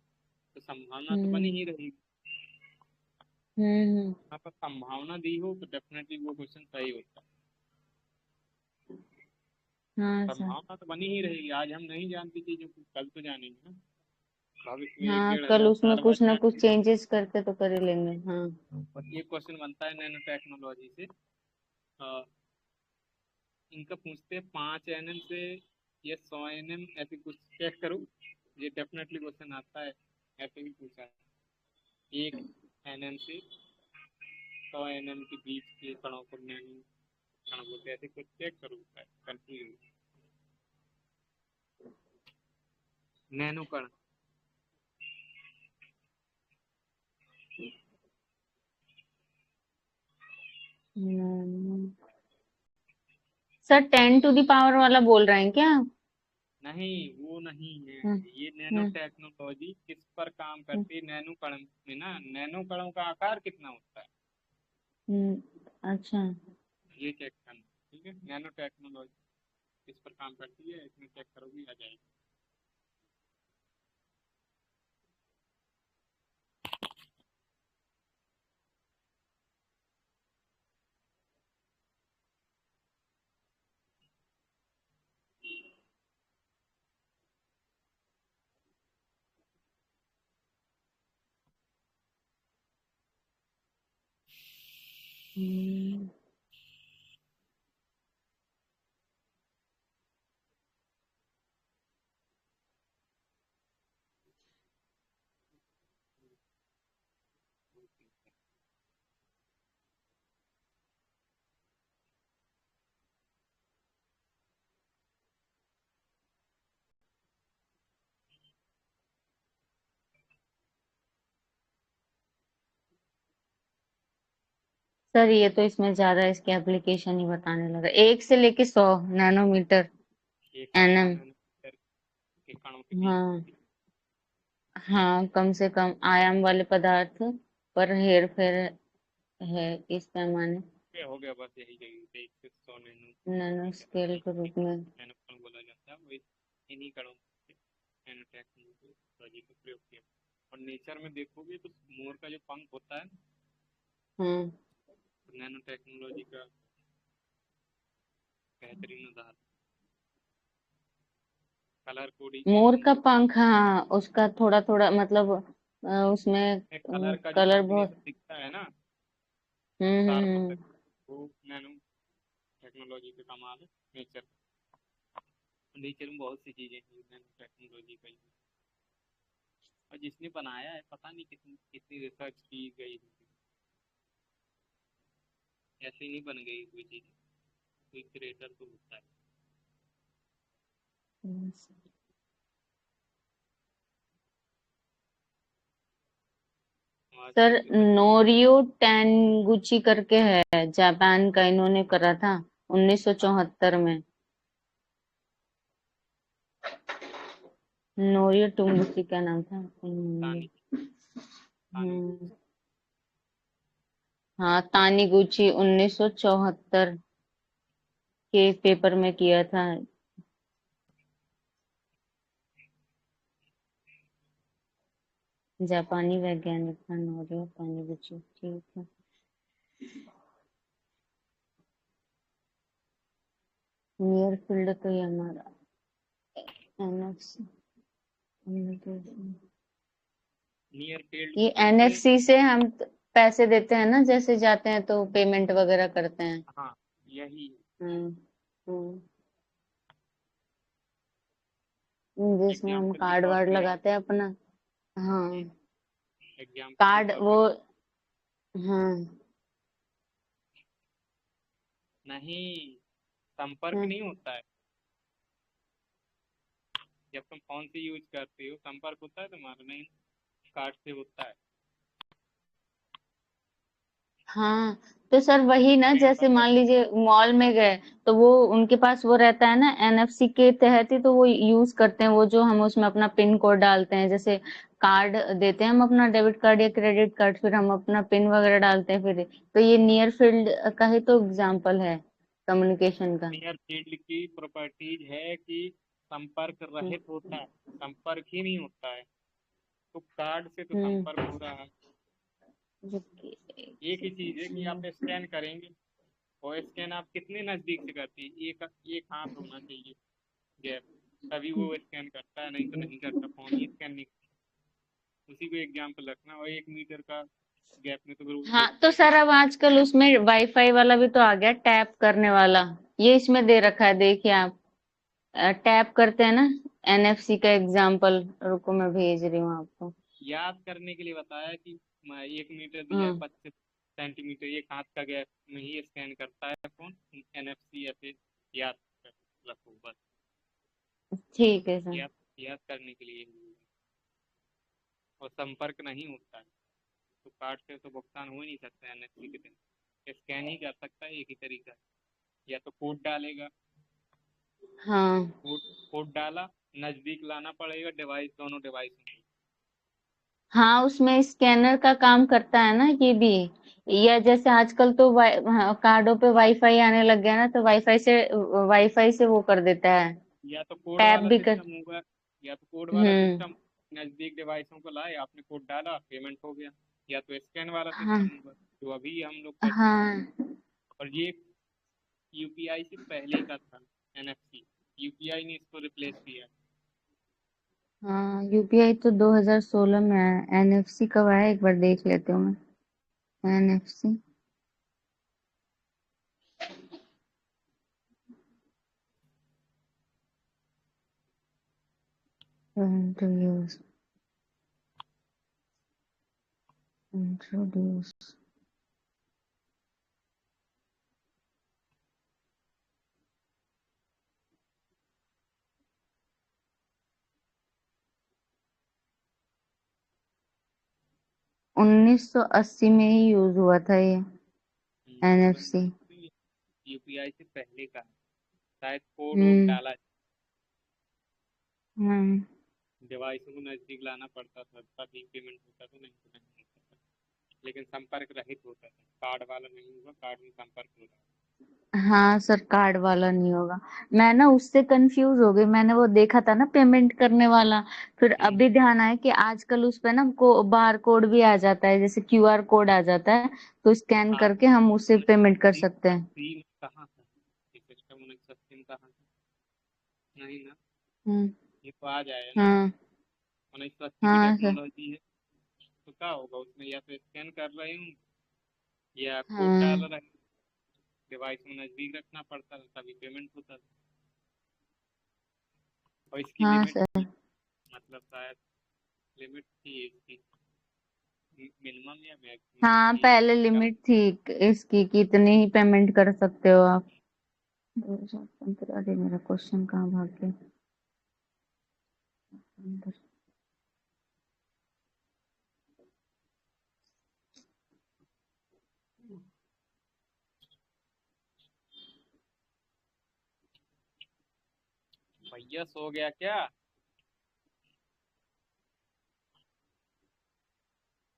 तो संभावना तो बनी हम्म ही रहेगी। हम्म यहाँ पर संभावना दी हो तो डेफिनेटली वो क्वेश्चन सही होता है। हाँ सर। संभावना तो बनी ही रहेगी, आज हम नहीं जानते चीजों को, कल तो जानेंगे ना, भविष्य में एक हाँ डेढ़ कल हजार उसमें साल बाद कुछ ना कुछ जानेंगे। चेंजेस करके तो कर ही लेंगे। हाँ। और ये क्वेश्चन बनता है नैनो टेक्नोलॉजी से। अ, इनका पूछते हैं 5 nm से या 100 nm, ऐसे कुछ चेक करो, ये डेफिनेटली क्वेश्चन आता है, ऐसे भी पूछा है। 1 nm से 100 nm के बीच के कणों को नैनो कण बोलते हैं, ऐसे कुछ चेक करो, कंफ्यूज नैनो कण। सर 10 टू द पावर वाला बोल रहे हैं क्या? नहीं, वो नहीं है। हम्म ये नैनो हम्म टेक्नोलॉजी किस पर काम हम्म करती है, नैनो कण में ना, नैनो कणों का आकार कितना होता है, अच्छा। ये चेक करना। ठीक है, नैनो टेक्नोलॉजी किस पर काम करती है, इसमें चेक करोगे आ जाएगी। हम्म, सर ये तो इसमें ज्यादा इसके एप्लीकेशन ही बताने लगा, 1 से लेके 100 नैनोमीटर एक से सौ एनएम। नैनोमीटर के कणों के बीच हाँ होती हाँ, कम से कम आयाम वाले पदार्थ पर हेर फेर है इस पैमाने, है। हो गया, बस यही जगह 1 से 100 नैनो नैनो मीटर स्केल के रूप में। नैनो कण बोला जाता है, वो इन्हीं कणों से नैनो टेक्नोलॉजी का प्रयोग किया। और नेचर में देखोगे तो मोर का जो पंख होता है, हाँ, तो नैनो टेक्नोलॉजी का बेहतरीन उदाहरण। कलर मोर कोडिंग, का पंख, हाँ उसका थोड़ा थोड़ा मतलब उसमें कलर का जो कलर बहुत। कॉम्बिनेशन दिखता है ना, हम्म शार्पन हम्म तक, वो नैनो टेक्नोलॉजी का कमाल है। नेचर नेचर में बहुत सी चीजें हैं नैनो टेक्नोलॉजी का use। और जिसने बनाया है पता नहीं कितनी कितनी रिसर्च की गई होगी, ऐसे नहीं बन गई कोई चीज, कोई क्रिएटर तो होता है। हम्म। सर आजकल के बच्चे नोरियो टैनगुची करके है, जापान का, इन्होंने करा था 1974 में। नोरियो टुंगुची क्या नाम था? तानी तानी हम्म, हाँ तानीगुची 1974 के पेपर में किया था। जापानी वैज्ञानिक था नोरियो तानीगुची। ठीक है। नियर फील्ड तो ये हमारा एनएफसी, नियर फील्ड ये तो जैसे, एनएफसी से हम पैसे देते हैं ना, जैसे जाते हैं तो पेमेंट वगैरह करते हैं। हाँ यही हम्म हम्म, जिसमें हम एग्जाम्पल की कार्ड तौर वार्ड पे, लगाते हैं अपना। हाँ एग्जाम्पल के कार्ड तौर वो। पे हाँ नहीं, संपर्क हाँ नहीं होता है। जब तुम फोन से यूज करते हो संपर्क होता है तुम्हारा, नहीं कार्ड से होता है। हाँ। तो सर वही ना, पेमेंट जैसे मान पर्पज से। लीजिए मॉल में गए तो वो उनके पास वो रहता है ना एनएफसी के तहत ही तो वो यूज करते हैं, वो जो हम उसमें अपना पिन कोड डालते हैं, जैसे कार्ड देते हैं हम अपना डेबिट कार्ड या क्रेडिट कार्ड, फिर हम अपना पिन वगैरह डालते हैं, फिर तो ये नियर फील्ड का ही तो एग्जाम्पल है कम्युनिकेशन का। नियर फील्ड की प्रॉपर्टीज है कि संपर्क रहित होता है, संपर्क ही नहीं होता है। तो कार्ड से तो हम्म संपर्क हो रहा है। एक ही चीज है कि आप स्कैन करेंगे, और स्कैन आप कितने नजदीक से करती है, एक हाथ होना चाहिए गैप, तभी वो स्कैन करता है, नहीं तो नहीं करता, फोन ही स्कैन नहीं करता। उसी को एग्जाम्पल रखना, और 1 मीटर का गैप में तो फिर वो हाँ तो देखता सर अब आजकल उसमें वाईफाई वाला भी तो आ गया, टैप करने वाला। ये इसमें दे रखा है, देखिए आप टैप करते हैं ना, एनएफसी का एग्जांपल, रुको मैं भेज रही हूँ आपको। याद करने के लिए बताया कि 1 मीटर दिया है, हाँ 25 सेंटीमीटर, एक हाथ का गैप में ही स्कैन करता है फोन। NFC ऐसे याद रखो बस, ठीक है सर। याद याद करने के लिए। और संपर्क नहीं होता है तो कार्ड से तो भुगतान हो ही नहीं सकता है। NFC के दिन स्कैन ही कर सकता है, एक ही तरीका है, या तो कोड डालेगा, हाँ कोड डाला, नजदीक लाना पड़ेगा डिवाइस, दोनों डिवाइस में। हाँ उसमें स्कैनर का काम करता है ना ये भी। या जैसे आजकल तो हाँ, कार्डों पे वाईफाई आने लग गया ना, तो वाईफाई से वो कर देता है, या तो कोड टैप वाला भी कर। सिस्टम होगा, या तो कोड वाला हम्म सिस्टम, नजदीक डिवाइसों को लाए, आपने कोड डाला, पेमेंट हो गया। या तो स्कैन वाला हाँ सिस्टम होगा जो अभी हम लोग करते हैं। हाँ और ये UPI से पहले का था NFC, UPI ने इसको रिप्लेस किया। हाँ यूपीआई तो 2016 में आया, एनएफसी कब आया एक बार देख लेती हूँ मैं। एनएफसी इंट्रोड्यूस इंट्रोड्यूस 1980 में ही यूज हुआ था ये एनएफसी। UPI से पहले का है। शायद कोड वोड हम्म डाला, हम्म डिवाइसों को नजदीक लाना पड़ता था तभी पेमेंट होता था, नहीं तो नहीं होता था। लेकिन संपर्क रहित होता था, कार्ड वाला नहीं होगा, कार्ड में संपर्क हो रहा है। हाँ सर, कार्ड वाला नहीं होगा। मैं ना उससे कंफ्यूज हो गई, मैंने वो देखा था ना पेमेंट करने वाला, फिर अभी ध्यान आया कि आजकल उस पे ना को बार कोड भी आ जाता है, जैसे क्यूआर कोड आ जाता है, तो स्कैन हाँ, करके हम उससे पेमेंट कर सकते हैं। 1980 में कहाँ था ये सिस्टम, 1980 में कहाँ था, नहीं ना, हम्म ये तो आ जाएगा ना। हाँ 1980 की हाँ सर। टेक्नोलॉजी है, तो क्या होगा उसमें, या तो स्कैन कर रहे हूँ या कोड डाल हाँ रहे हूँ, डिवाइस में नजदीक रखना पड़ता था तभी पेमेंट होता था। और इसकी हाँ लिमिट सर। थी, मतलब शायद लिमिट थी इसकी, मिनिमम या मैक्सिमम हाँ थी। पहले लिमिट थी इसकी कि इतने ही पेमेंट कर सकते हो आप। 2015। अरे मेरा क्वेश्चन कहाँ भाग गया। भैया सो गया क्या?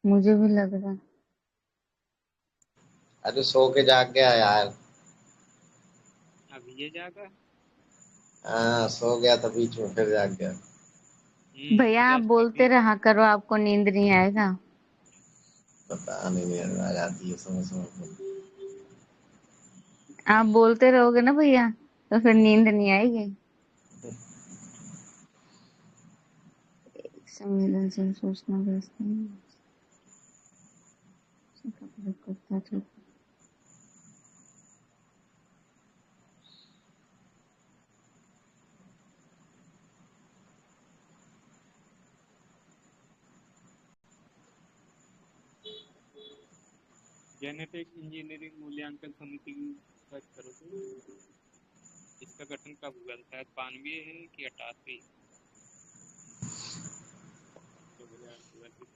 मुझे भी लग रहा है। अरे सो के जाग गया यार। अभी ये जागा? हाँ सो गया था बीच में फिर जाग गया। भैया आप जस्ट बोलते अभी। रहा करो, आपको नींद नहीं आएगा। पता नहीं नींद आ जाती है समय समय पर। आप बोलते रहोगे ना भैया, तो फिर नींद नहीं आएगी। संवेदनशील सूचना भेजते हैं। करता है। जेनेटिक इंजीनियरिंग मूल्यांकन समिति की सर्च करो तो इसका गठन कब हुआ था, शायद 92 है कि 88, 2000 कुछ।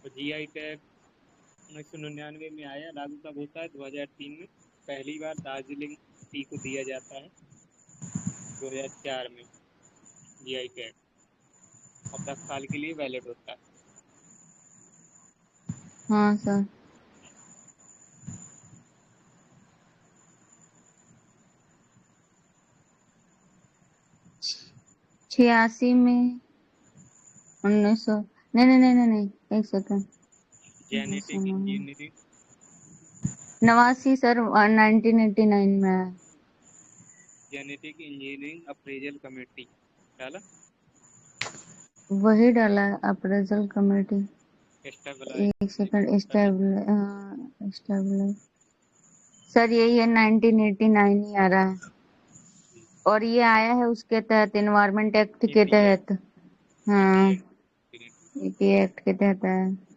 और GI टैग 1999 में आया, लागू कब होता है, 2003 में पहली बार दार्जिलिंग टी को दिया जाता है, 2004 में GI टैग, और 10 साल के लिए वैलिड होता है। हाँ सर। 86 में 1900 नहीं नहीं नहीं नहीं नहीं, एक सेकंड। जेनेटिक इंजीनियरिंग 89 सर 1989 में है। जेनेटिक इंजीनियरिंग अप्रेजल कमेटी डाला, वही डाला है अप्रेजल कमेटी। स्टेबलाइज एक सेकंड, स्टेबल सर यही है 1989 ही आ रहा है। और ये आया है उसके तहत, एनवायरमेंट एक्ट के ईपीए तहत। हाँ, ईपीए ईपी एक्ट के तहत है।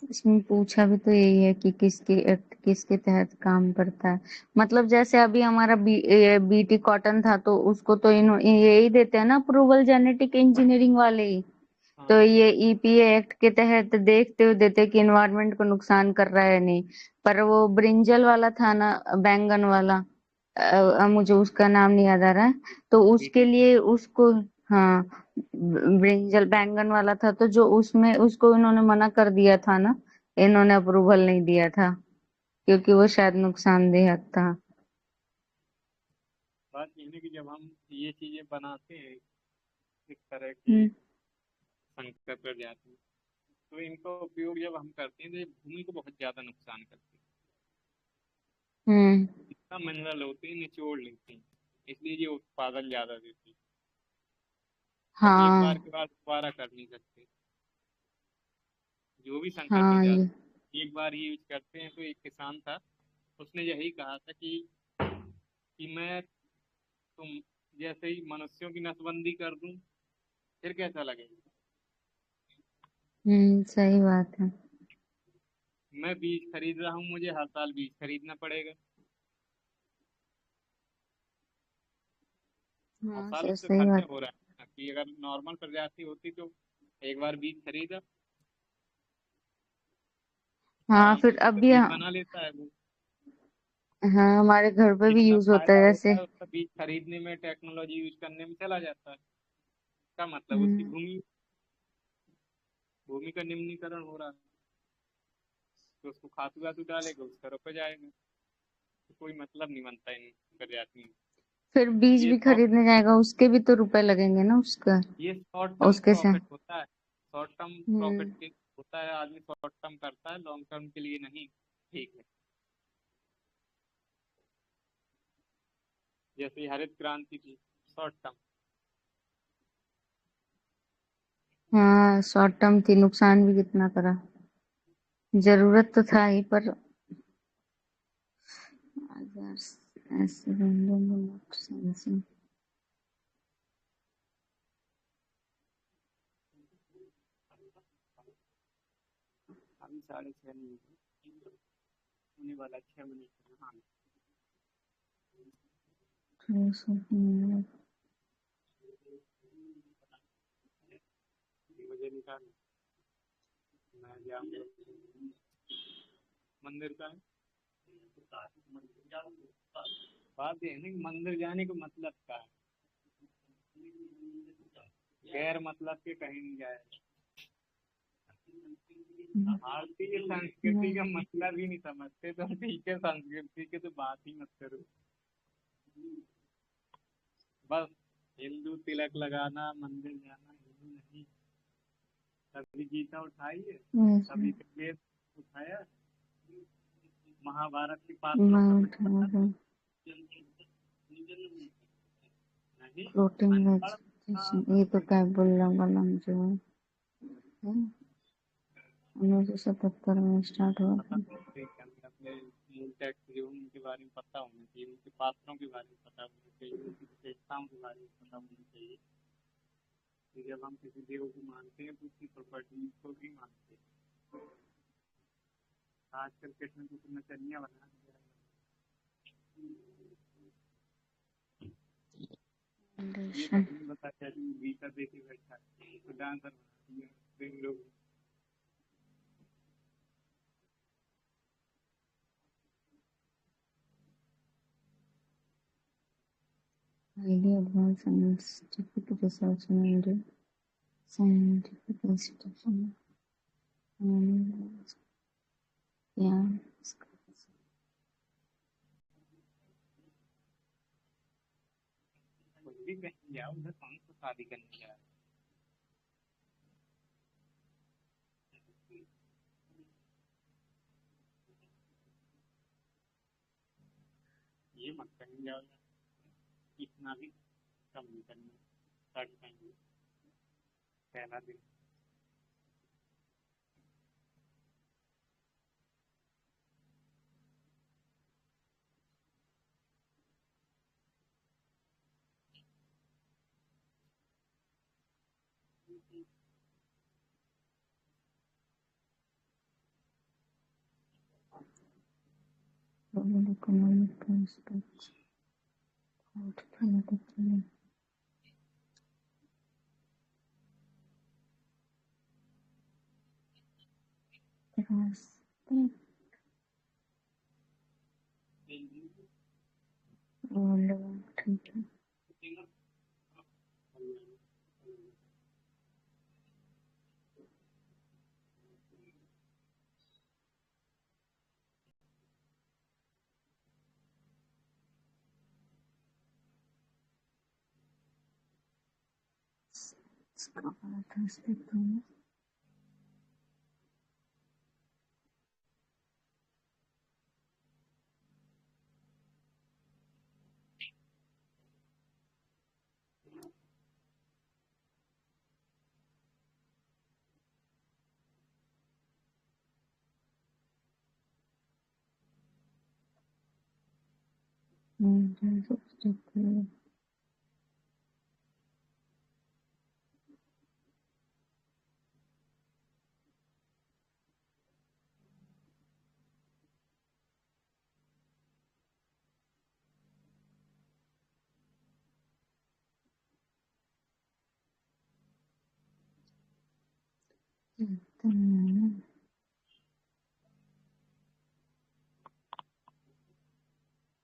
इसमें पूछा भी तो यही है कि किसके एक्ट किसके तहत काम करता है। मतलब जैसे अभी हमारा बीटी कॉटन था, तो उसको तो यही देते हैं ना अप्रूवल, जेनेटिक इंजीनियरिंग वाले ही। तो हाँ ये ईपीए एक्ट के तहत देखते हुए देते कि इन्वायरमेंट को नुकसान कर रहा है नहीं। पर वो ब्रिंजल वाला था ना, बैंगन वाला, मुझे उसका नाम नहीं याद आ रहा है। तो उसके बीटी लिए उसको, हाँ, ब्रिंजल बैंगन वाला था, तो जो उसमें उसको इन्होंने मना कर दिया था ना, इन्होंने अप्रूवल नहीं दिया था क्योंकि वो शायद नुकसानदेह था। बात यह है कि जब हम ये चीजें बनाते हैं इस तरह की हम्म संकर प्रजाति, तो इनका उपयोग जब हम करते हैं तो ये भूमि को बहुत ज्यादा नुकसान करते हैं। हम्म जितना मिनरल होते हैं निचोड़ लेते हैं, इसलिए ये उत्पादन ज्यादा देते हैं। और एक बार हाँ के बाद दोबारा कर नहीं सकते। जो भी संकर हाँ ये प्रजाति एक बार यूज करते हैं, तो एक किसान था, उसने यही कहा था कि मैं तुम जैसे ही मनुष्यों की नसबंदी कर दूं फिर कैसा लगेगा। सही बात है। मैं बीज खरीद रहा हूँ, मुझे हर साल बीज खरीदना पड़ेगा और हाँ साल सर, उस पर सही खर्चा बात। हो रहा है। कि अगर नॉर्मल प्रजाति होती तो एक बार बीज खरीदा, हाँ आराम से फिर उससे अभी, बीज बना लेता है वो। हाँ हमारे घर पे भी जितना यूज होता फायदा है होता जैसे। है उसका बीज खरीदने में, टेक्नोलॉजी यूज करने में चला जाता है। इसका मतलब उसकी हम्म भूमि भूमि का निम्नीकरण हो रहा है। तो उसको खातू वातू डालेगा, उसका रुक जाएगा। तो कोई मतलब नहीं बनता इन प्रजातियों में। फिर बीज ये भी शॉर्ट खरीदने जाएगा, उसके भी तो रुपए लगेंगे ना उसका। ये शॉर्ट टर्म उसके से प्रॉफिट होता है। शॉर्ट टर्म प्रॉफिट हम्म के होता है, आदमी शॉर्ट टर्म करता है, लॉन्ग टर्म के लिए नहीं। ठीक है, जैसे हरित क्रांति थी, शॉर्ट टर्म। हाँ शॉर्ट टर्म थी, नुकसान भी कितना करा। जरूरत तो था ही पर ऐसे बंदों में नुकसान। अभी 6:30 होने वाला, 6 मिनट। हाँ, मुझे निकाल, मैं जाऊँगा मंदिर का है। बात ये है ना कि मंदिर जाने का मतलब क्या है। गैर मतलब के कहीं नहीं जाए। भारतीय संस्कृति का मतलब ही नहीं समझते तो ठीक है, संस्कृति की तो बात ही मत करो। बस हिंदू तिलक लगाना, मंदिर जाना, हिंदू नहीं। कभी गीता उठाई है, कभी वेद उठाया, महाभारत के पात्रों का कुछ पता नहीं। प्रोटीन अनपढ़ वेजिटेशन, ये तो क्या बोल रहा वाला मुझे है। 1977 में स्टार्ट हुआ पता था। होना चाहिए, हमें अपने मूल टेक्स्ट जो उनके बारे में पता होना चाहिए, उनके पात्रों के बारे में पता होना चाहिए, उनकी विशेषताओं के बारे में पता होना चाहिए। कि जब हम किसी देव को मानते हैं तो उसकी प्रॉपर्टीज को भी मानते हैं। आजकल कृष्ण को तो नचनिया बना दिया है। ये तक नहीं बता क्या गीता देखे बैठा है, तो डांसर बना दिया इन लोग। highly advanced and scientific research in India, scientific institution, and yeah, कुछ भी कहीं जाओ उधर कौन सा शादी करने जा रहा है। ये मत कहीं जाओ यार, इतना भी कम नहीं करना। साड़ी पहन पहला दिन global economic prospects, politically, prospect, World War II, scholar perspective, maintenance obstacle, then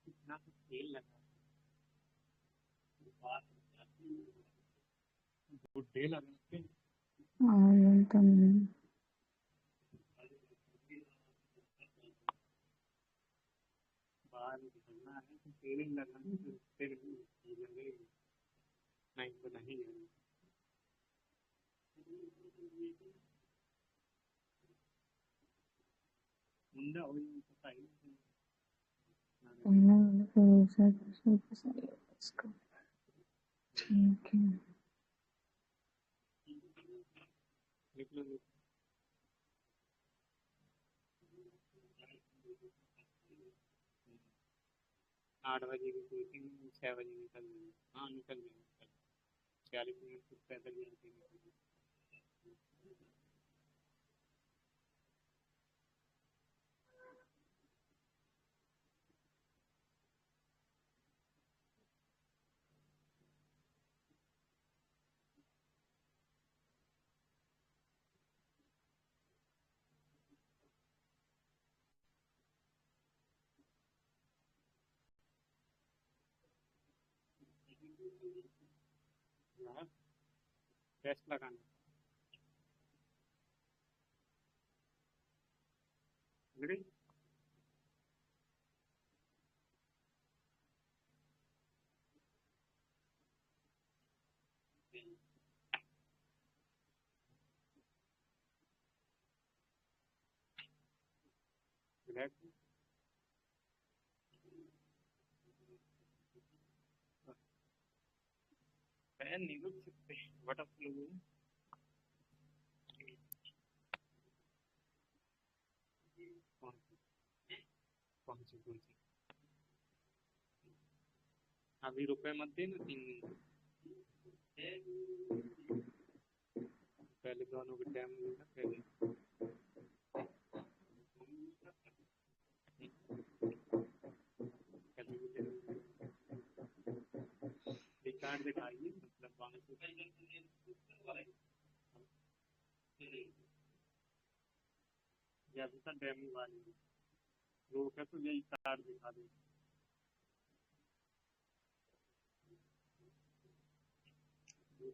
इतना तो खेल लगा बात बुढ़े लगाते हैं। all the बाहर निकलना है तो तेल लगाना तो फिर लगेगा, नहीं तो नहीं है। मुंडा हो पता ही ठीक है, निकलो 8 बजे की कोचिंग 6 बजे निकल जाएंगे। हाँ निकल जाएंगे 40 मिनट कुछ पैदल जाते हैं। रेस्ट लगाना रेडी रिलैक्स फैन नहीं रुक सकते बट आप लोग कौन सी अभी रुपए मत देना 3 दिन पहले दोनों के टाइम लेना पहले रिकॉर्ड दिखाइए मतलब वहाँ से या भी डेमो वाली रोक है तो यही कार्ड दिखा दे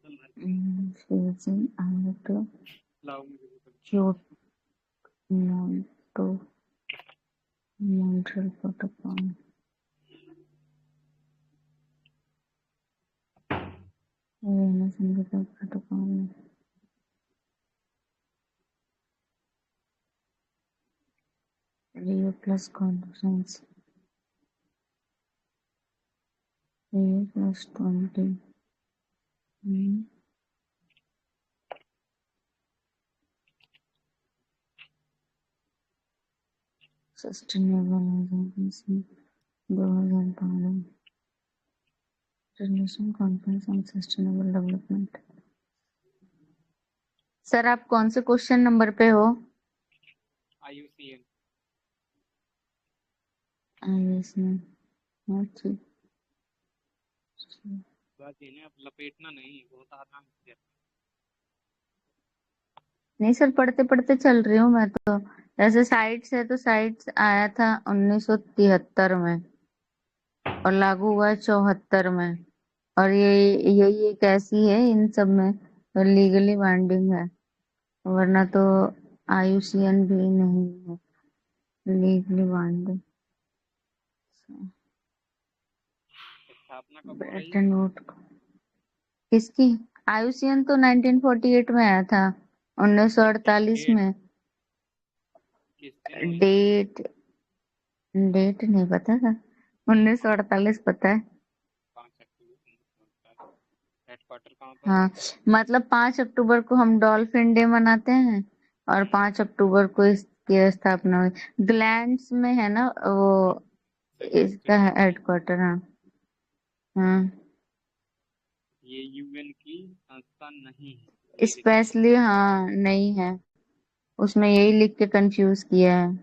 Phasing out लाओ मुझे भी कुछ। Kyoto Montreal Protocol. Vienna Samhita Protocol. Rio Plus Conference. Rio Plus 20. Sustainable Agency 2012 International Conference on Sustainable Development. Sir आप कौन से क्वेश्चन नंबर पे हो? IUCN इसमें अच्छा बात ये ना, अब लपेटना नहीं, बहुत आराम से। नहीं सर, पढ़ते पढ़ते चल रही हूँ मैं तो। जैसे साइट्स है तो साइट्स आया था 1973 में और लागू हुआ 74 में, और यही एक ऐसी है इन सब में लीगली बाइंडिंग है, वरना तो IUCN भी नहीं है लीगली बाइंडिंग। स्थापना कब हो रही है? ब्रेटन वुड किसकी? IUCN तो 1948 में आया था, 1948 में। किस दिन? डेट नहीं पता था, 1948 पता है। 5 अक्टूबर। हेडक्वार्टर कहाँ पर? हाँ, मतलब 5 अक्टूबर को हम डॉल्फिन डे मनाते हैं और 5 अक्टूबर को इसकी स्थापना हुई। ग्लैंड्स में है ना वो, इसका हेडक्वार्टर। हाँ हाँ, ये UN की संस्था नहीं है। स्पेशली हाँ नहीं है, उसमें यही लिख के कंफ्यूज किया है।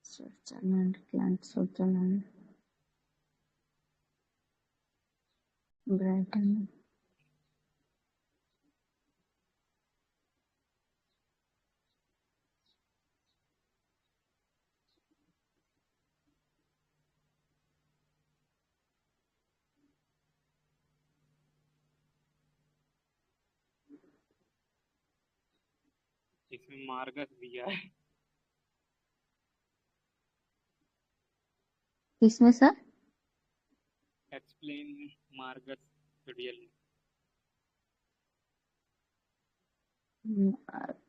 Switzerland, Switzerland, Brighton. इसमें मार्गस दिया है। किसमें सर? Explain Marcus real.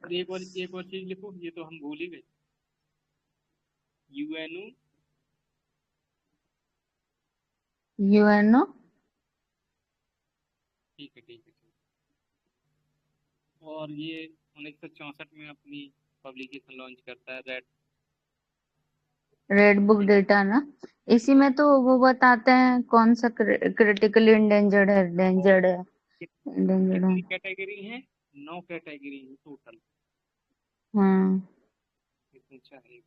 और एक और चीज लिखो, ये तो हम भूल ही गए। UNO UNO ठीक है। और ये 1964 में अपनी पब्लिकेशन लॉन्च करता है, रेड बुक डेटा ना। इसी में तो वो बताते हैं कौन सा क्रिटिकली इंडेंजर्ड है, इंडेंजर्ड है। कितनी कैटेगरी है? 9 कैटेगरी है टोटल। हाँ, पूछा है।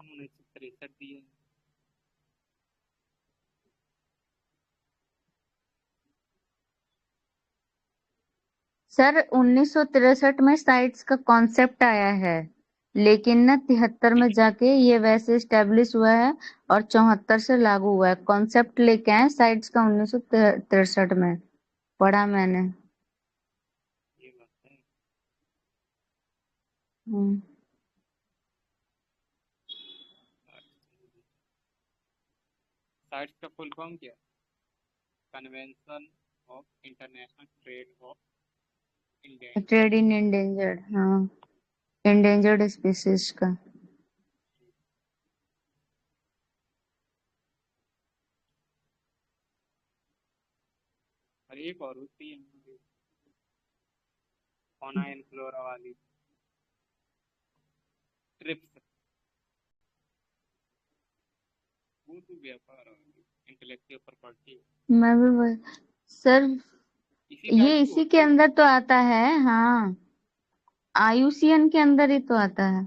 1963 दिया है। सर 1963 में साइट्स का कॉन्सेप्ट आया है, लेकिन ना 73 में जाके ये वैसे स्टेब्लिश हुआ है और 74 से लागू हुआ है। कॉन्सेप्ट लेके आए साइट्स का 1963 में, पढ़ा मैंने। ये बात है। हम्म, साइट्स का फुल फॉर्म क्या? Convention of international trade off India. Trade in endangered, हाँ, इंडेंजर्ड स्पीसीज का। और एक और होती है फौना एंड फ्लोरा वाली, ट्रिप्स। वो तो व्यापार वाली इंटेलेक्चुअल प्रॉपर्टी। मैं भी सर इसी टाइप ये की इसी होती के है। अंदर तो आता है। हाँ, IUCN के अंदर ही तो आता है।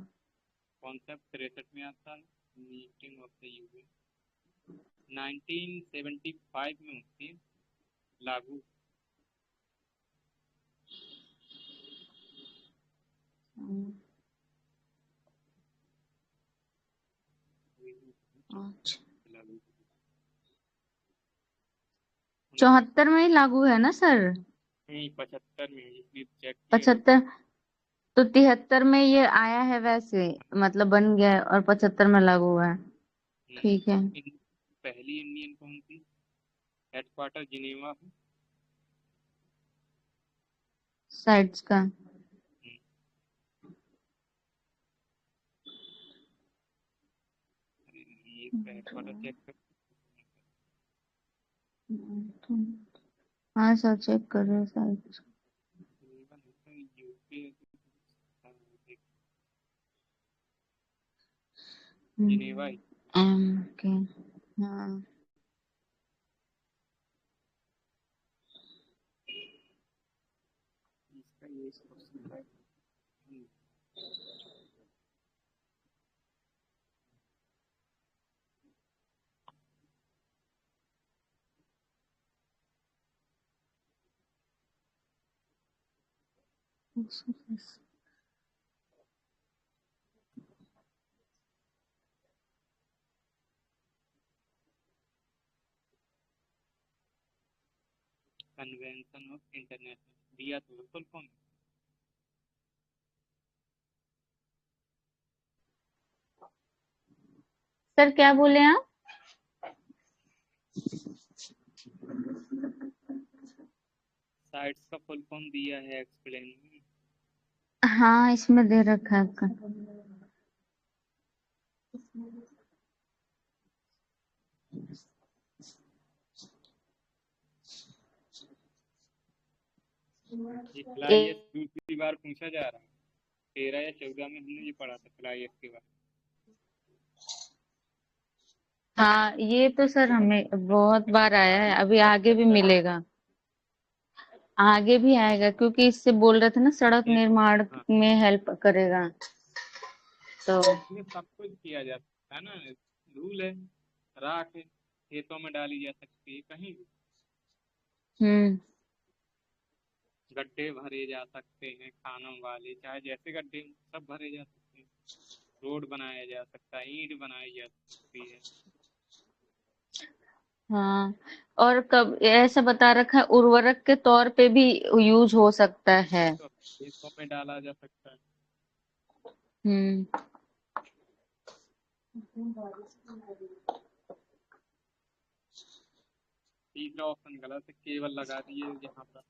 कॉन्सेप्ट 63 में आता है। मीटिंग ऑफ द UN 1975 में होती है लागू। अच्छा, लागू। 74 में ही लागू है ना सर? नहीं, 75 में, इसलिए चेक किया। 75, तो 73 में ये आया है वैसे, मतलब बन गया है, और 75 में लागू हुआ है। ठीक है। पहली इंडियन कौन थी? हेडक्वार्टर जिनेवा है। साइट्स का। ये हेडक्वार्टर चेक कर। हाँ सर, चेक कर रहे हैं साइट्स। यूपी हम्म, जिनेवा ही। ओके। हाँ, इसका ये क्वेश्चन है। कन्वेंशन ऑफ इंटरनेशनल दिया तो फुल फॉर्म। सर क्या बोले आप? साइट्स का फुल फॉर्म दिया है एक्सप्लेन में। हाँ, इसमें दे रखा है आपका। ये फ्लाईएस दूसरी बार पूछा जा रहा है। 13 या 14 में हमने ये पढ़ा था फ्लाईएस के बारे हाँ, ये तो सर हमें बहुत बार आया है, अभी आगे भी मिलेगा, आगे भी आएगा, क्योंकि इससे बोल रहे थे ना सड़क में। निर्माण हाँ, में हेल्प करेगा, तो इसमें सब कुछ किया जा सकता है ना। रूल है, राख खेतों में डाली जा सकती है, कहीं भी हम्म। गड्ढे भरे जा सकते हैं, खानों वाले चाहे जैसे गड्ढे सब भरे जा सकते हैं। रोड बनाया जा सकता है, ईंट बनाई जा सकती है। हाँ, और कब ऐसा बता रखा है उर्वरक के तौर पे भी यूज हो सकता है। तो खेतों में डाला जा सकता है। हम्म। तीसरा ऑप्शन गलत है, केवल लगा दिए यहाँ पर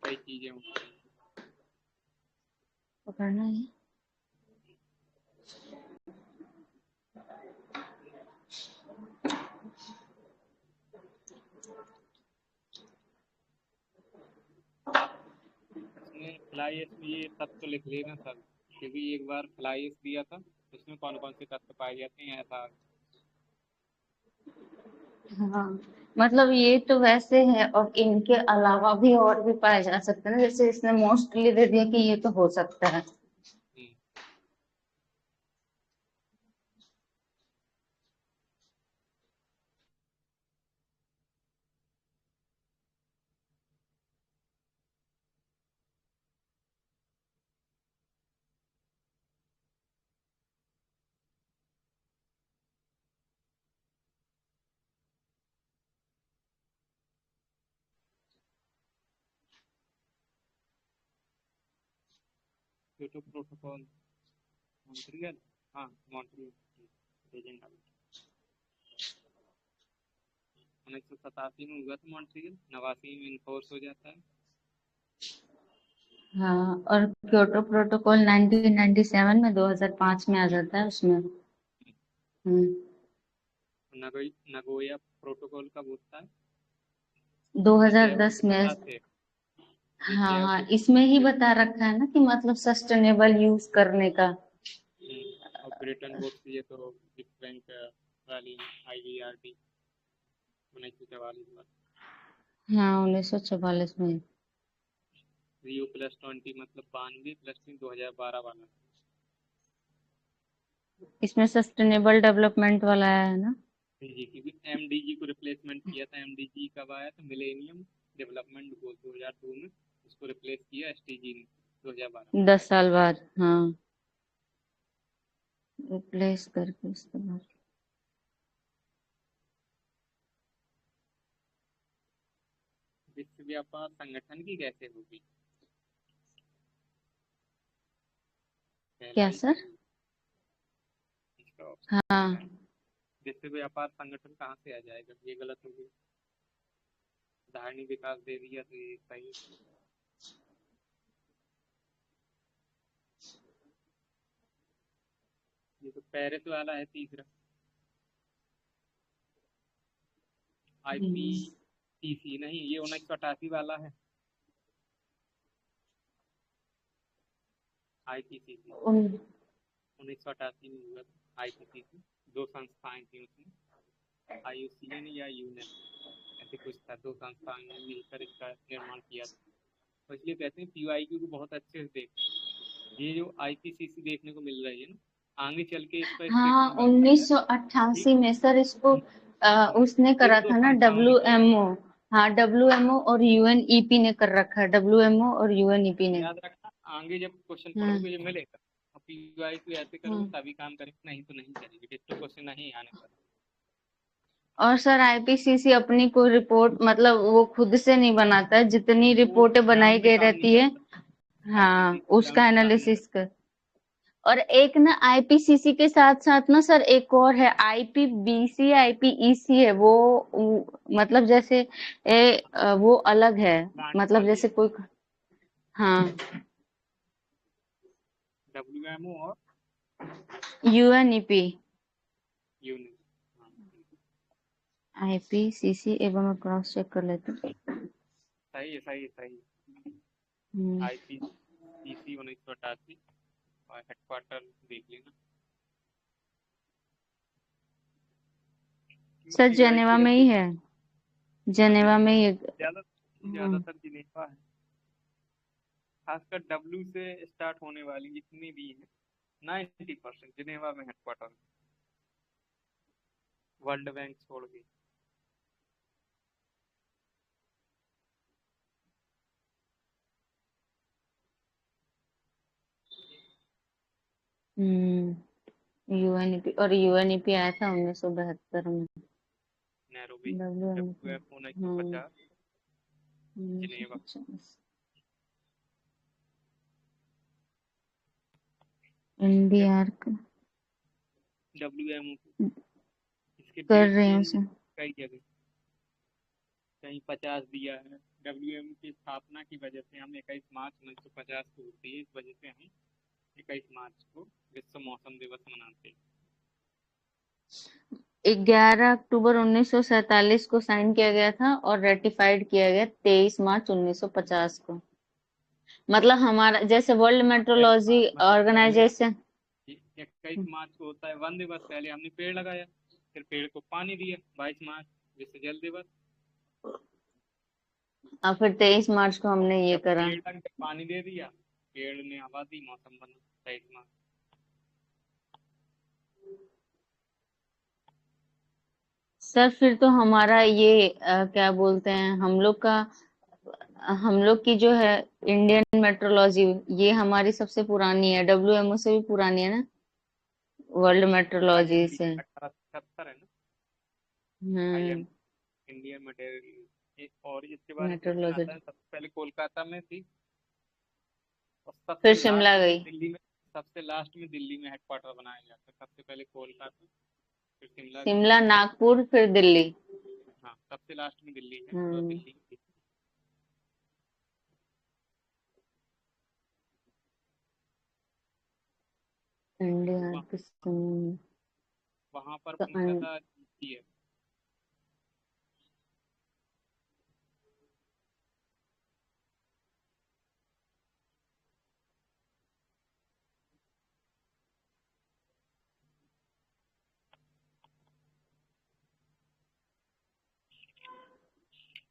कई चीजें होती हैं। पकड़ना है। इसमें फ्लाईएस में ये तत्व लिख लेना सब, क्योंकि एक बार फ्लाईएस दिया था, इसमें कौन कौन से तत्व पाए जाते हैं ऐसा। हाँ, मतलब ये तो वैसे है, और इनके अलावा भी और भी पाए जा सकते हैं ना, जैसे इसने मोस्टली दे दिया कि ये तो हो सकता है। क्योटो प्रोटोकॉल मॉन्ट्रियल, हाँ मॉन्ट्रियल एजेंडा 1987 में हुआ था मॉन्ट्रियल, 89 में इन्फोर्स हो जाता है। हाँ, और क्योटो प्रोटोकॉल 1997 में 2005 में आ जाता है उसमें। नगोया प्रोटोकॉल कब होता है? 2010 में। थे हाँ हाँ, जयपुर इसमें ही बता रखा है ना कि मतलब सस्टेनेबल यूज करने का। और ब्रिटेन वुड्स ये तो विश्व बैंक वाली IVRD 1944 में। हाँ, 1944 में। Rio +20 मतलब 92 + 3 2012 वाला। इसमें सस्टेनेबल डेवलपमेंट वाला है ना। जी, क्योंकि MDG को रिप्लेसमेंट किया था। MDG कब आया था? मिलेनियम डेवलपमेंट गोल 2002 में, उसको रिप्लेस किया SDG ने 2012। 10 साल बाद। हाँ। रिप्लेस करके इस्तेमाल। विश्व व्यापार संगठन की कैसे होगी? क्या सर? इसका option हाँ विश्व व्यापार संगठन कहाँ से आ जाएगा? ये गलत हो गई। धारणी विकास दे दिया तो ये सही। ये तो पेरिस वाला है तीसरा। IPCC नहीं, ये 1988 वाला है। IPCC उन- 1988 में हुआ था। IPCC 2 संस्थाएं थी उसमें, IUCN या यूनेन, ऐसे कुछ था। 2 संस्थाएं ने मिलकर इसका निर्माण किया था। तो इसलिए कहते हैं PYQ को बहुत अच्छे से देख। ये जो IPCC देखने को मिल रही है ना, आगे चल के इस पर हाँ स्ट्रिक्ट बनता है। 1988 में सर इसको उसने इन करा 2 था ना, संस्थाओं ने किया। WMO। हाँ WMO और UNEP ने कर रखा है, WMO और UNEP ने। याद रखना, आगे जब क्वेश्चन हाँ पढ़ोगे ये मिलेगा। और PYQ ऐसे करोगे हाँ। तभी काम करेंगे, नहीं तो नहीं करेंगे। डिट्टो क्वेश्चन नहीं आने पर। और सर IPCC अपनी कोई रिपोर्ट मतलब वो खुद से नहीं बनाता है, जितनी रिपोर्ट रिपोर्टें बनाई ग्राउंड में गई काम नहीं रहती है करता। हाँ IPCC ग्राउंड उसका में काम नहीं एनालिसिस करता। कर। और एक ना IPCC के साथ साथ ना सर एक और है, IPBC IPEC है मतलब जैसे वो अलग है। ब्रांड मतलब बॉडी जैसे है। कोई हाँ WMO और UNEP यूनिट। IPCC एवं मैं क्रॉस चेक कर लेती हूँ। सही है, सही है, सही है। हम्म, IPCC 1988 और हेडक्वार्टर देख लेना। सर जेनेवा PYQ में ऐसे। ही है, हाँ जेनेवा में जिनेवा, ही है। हाँ, ज्यादातर जिनेवा है। खासकर W से स्टार्ट होने वाली जितनी भी है 90% जिनेवा में हेडक्वार्टर। वर्ल्ड बैंक छोड़ के। UNEP और UNEP आया था 1972 में। Nairobi. WNEP WF 1950 Geneva. 1950 NDR WMO इसके कर डेट रहे हैं चेंज उसे। कई जगह, कहीं 50 दिया है। WMO की स्थापना की वजह से हम 21 मार्च 1950 को होती है, इस वजह से हम 21 मार्च को विश्व मौसम दिवस मनाते हैं। 11 अक्टूबर 1947 को साइन किया गया था और रेटिफाइड किया गया 23 मार्च 1950 को। मतलब हमारा जैसे वर्ल्ड 21 मेट्रोलॉजी मार्च मतलब पहले ऑर्गेनाइजेशन। 21 मार्च को होता है वन दिवस, पहले हमने पेड़ लगाया, फिर पेड़ को पानी दिया 22 मार्च विश्व जल दिवस। और फिर 23 मार्च को हमने ये जब करा। पेड़ लग गए पानी दे दिया, पेड़ ने हवा दी, मौसम बना 23 मार्च। सर फिर तो हमारा ये क्या बोलते हैं हम लोग की जो है इंडियन मेट्रोलॉजी, ये हमारी सबसे पुरानी है, WMO से भी पुरानी है ना, वर्ल्ड मेट्रोलॉजी IMD से। 1877 है ना। IM हम्म इंडियन मटेरियल। और इसके बाद क्वेश्चन मेट्रोलॉजी। आता है, सबसे पहले कोलकाता में थी और फिर शिमला गई। सबसे लास्ट में दिल्ली में हेडक्वार्टर बनाया गया था। सबसे पहले कोलकाता, फिर शिमला गई। शिमला, नागपुर, फिर दिल्ली। हाँ, सबसे लास्ट में दिल्ली है तो हम्म दिल्ली की। इंडिया वहाँ की तो वहाँ पर मुख्यतः ये है।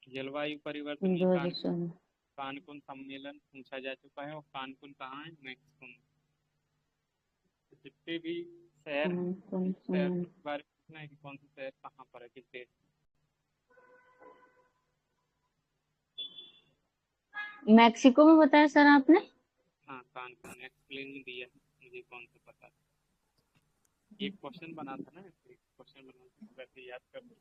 जलवायु परिवर्तन ये 2014 कानकुन सम्मेलन पूछा जा चुका है। और कानकुन कहाँ है? मैक्सिको में। तो जितने भी शहर हैं, कौन शहर के बारे में पूछना है कि कौन सा शहर कहाँ पर है, किस देश में। मैक्सिको में बताया सर आपने? हाँ, कानकुन एक्सप्लेन नहीं दिया है मुझे, कौन सा पता है। एक क्वेश्चन बना था ना, एक क्वेश्चन बना था, वैसे याद कर लो।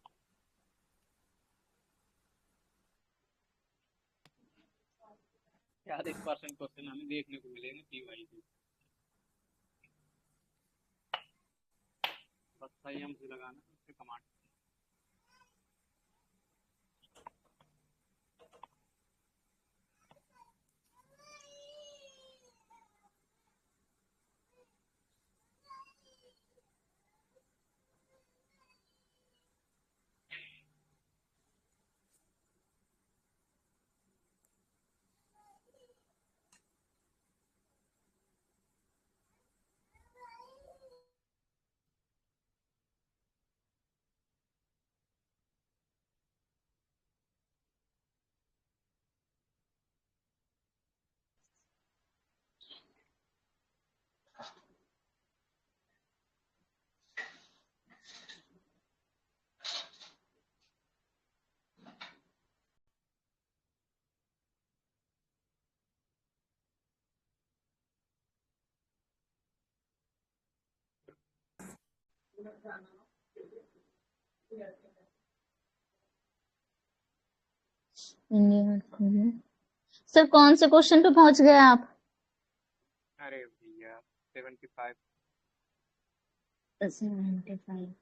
याद 1% क्वेश्चन हमें देखने को मिलेंगे पीवाई के। बस सही हम से लगाना उससे कमांड। सर कौन से क्वेश्चन पे पहुंच गए आप? अरे भैया 75। 75।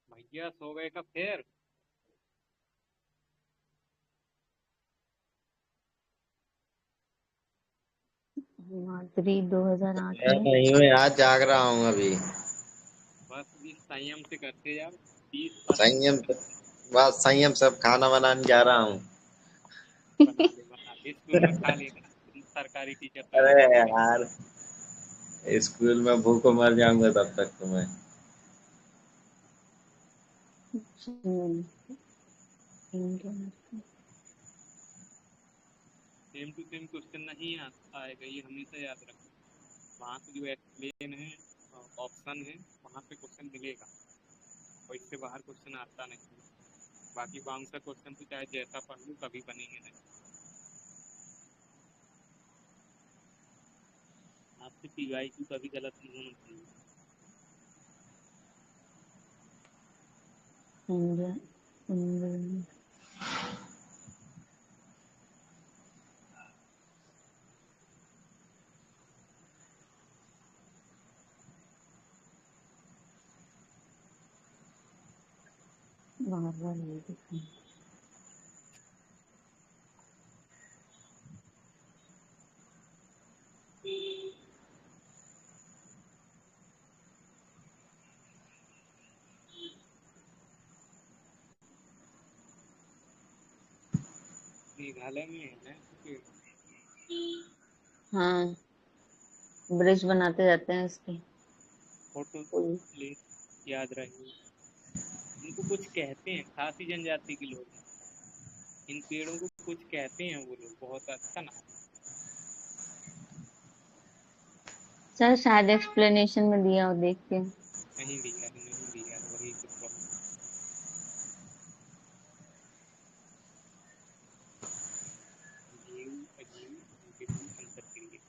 भैया सो गए का फिर? माधुरी 2008 मैं में। नहीं हूँ यार, जाग रहा हूँ अभी। बस इस संयम से करते जाओ। 20% संयम, क्वेश्चन बस संयम सब खाना बनाने जा रहा हूँ। बना ले स्कूल में खा लेना, तुम सरकारी टीचर तो अरे हो गए नहीं। यार, स्कूल में भूखों मर जाऊंगा तब तक तो मैं। सेम टू सेम क्वेश्चन नहीं आएगा, ये हमेशा याद रखना। वहाँ से जो एक्सप्लेन है, ऑप्शन है, वहाँ पे क्वेश्चन मिलेगा और इससे बाहर क्वेश्चन आता नहीं है। बाकी बाउंसर क्वेश्चन तो चाहे जैसा पढ़ लूँ कभी बनेंगे नहीं। आपसे पीवाई की कभी गलत नहीं होना चाहिए। बार-बार ये दिखाई। मेघालय में है ना कि हाँ, ब्रिज बनाते जाते हैं इसके। फोटो ले, याद रहेगी। इनको कुछ कहते हैं, खासी जनजाति के लोग हैं। इन पेड़ों को कुछ कहते हैं वो लोग, बहुत अच्छा नाम। सर शायद एक्सप्लेनेशन में दिया हो, देखते हैं। नहीं दिया है, नहीं दिया है, वही तो प्रॉब्लम। जीव अजीव उनके बीच अंतर क्रिया।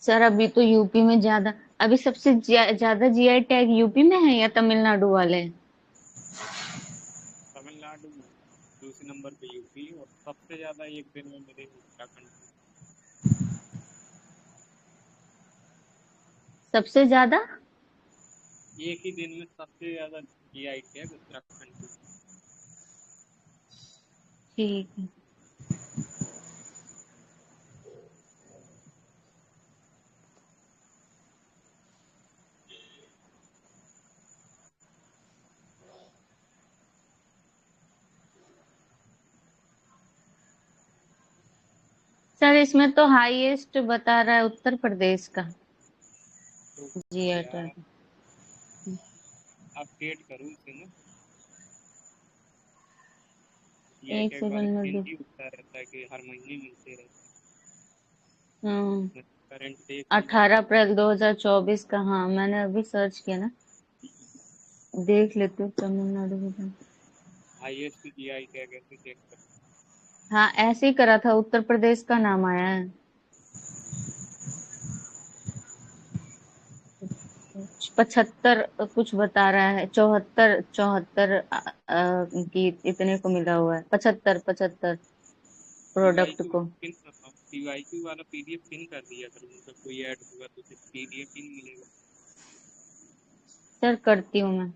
सर अभी तो यूपी में ज्यादा, अभी सबसे ज्यादा जीआई टैग यूपी में है या तमिलनाडु वाले हैं? तमिलनाडु दूसरे नंबर पे यूपी, और सबसे ज्यादा एक दिन में मिले उत्तराखंड। सबसे ज्यादा एक ही दिन में सबसे ज्यादा जीआई टैग उत्तराखंड को। ठीक है। सर इसमें तो हाईएस्ट बता रहा है उत्तर प्रदेश का तो जीआई यार टैग। अपडेट करूँ इसे ना, जीआई एक टैग वाले सेकंड में पिन दो। भी उठता रहता है कि हर महीने मिलते रहते हाँ, हैं। करंट डेट भी 18 अप्रैल 2024 का। हाँ मैंने अभी सर्च किया ना, देख लेते हो तमिलनाडु में। हाईएस्ट जीआई टैग ऐसे चेक कर। हाँ ऐसे ही करा था, उत्तर प्रदेश का नाम आया है। 75 कुछ बता रहा है, 74 74 की इतने को मिला हुआ है, 75 प्रोडक्ट पीवाईक्यू को। पिन, पीवाईक्यू वाला पीडीएफ पिन कर दिया करो, मतलब कोई ऐड होगा तो पीडीएफ पिन मिलेगा। सर करती हूँ मैं।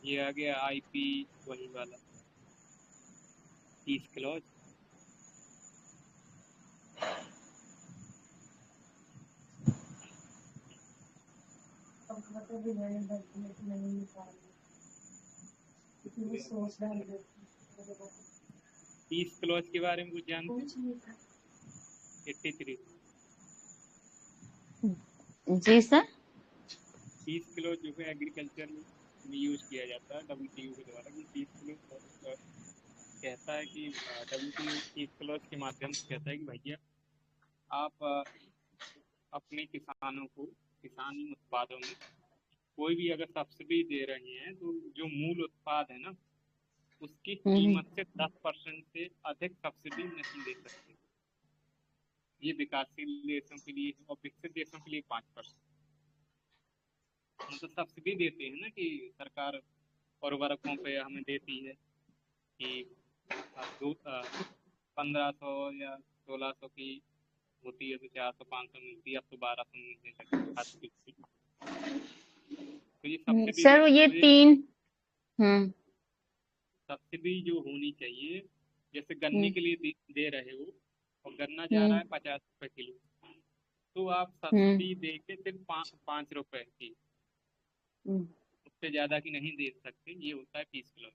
ये आ गया आईपी वही वाला 30 क्लॉज। तीस क्लॉज के बारे में कुछ जानते हैं? 83 जी सर। 30 किलो जो है एग्रीकल्चर में यूज किया जाता है डब्ल्यूटीओ के द्वारा, कि 30 किलो कहता है कि डब्ल्यूटीओ 30 किलो के माध्यम से कहता है कि भैया आप अपने किसानों को किसानी उत्पादों में कोई भी अगर सब्सिडी दे रहे हैं तो जो मूल उत्पाद है ना उसकी कीमत से 10% से अधिक सब्सिडी नहीं दे सकते। ये विकासशील देशों के लिए और विकसित देशों के लिए 5%। मतलब सब्सिडी देते हैं ना कि सरकार उर्वरकों पे हमें देती है कि 1500 या 1600 की होती है तो 400 500 मिलती है, अब तो 1200 मिलने लगी खाद की। तो ये सब्सिडी सर देते ये हैं। तो ये 3 सब्सिडी जो होनी चाहिए जैसे गन्ने के लिए दे रहे हो और गन्ना जा रहा है 50 रुपए किलो, तो आप सब्सिडी दे के सिर्फ 5 रुपए की, उससे ज्यादा की नहीं दे सकते। ये होता है पीस किलो।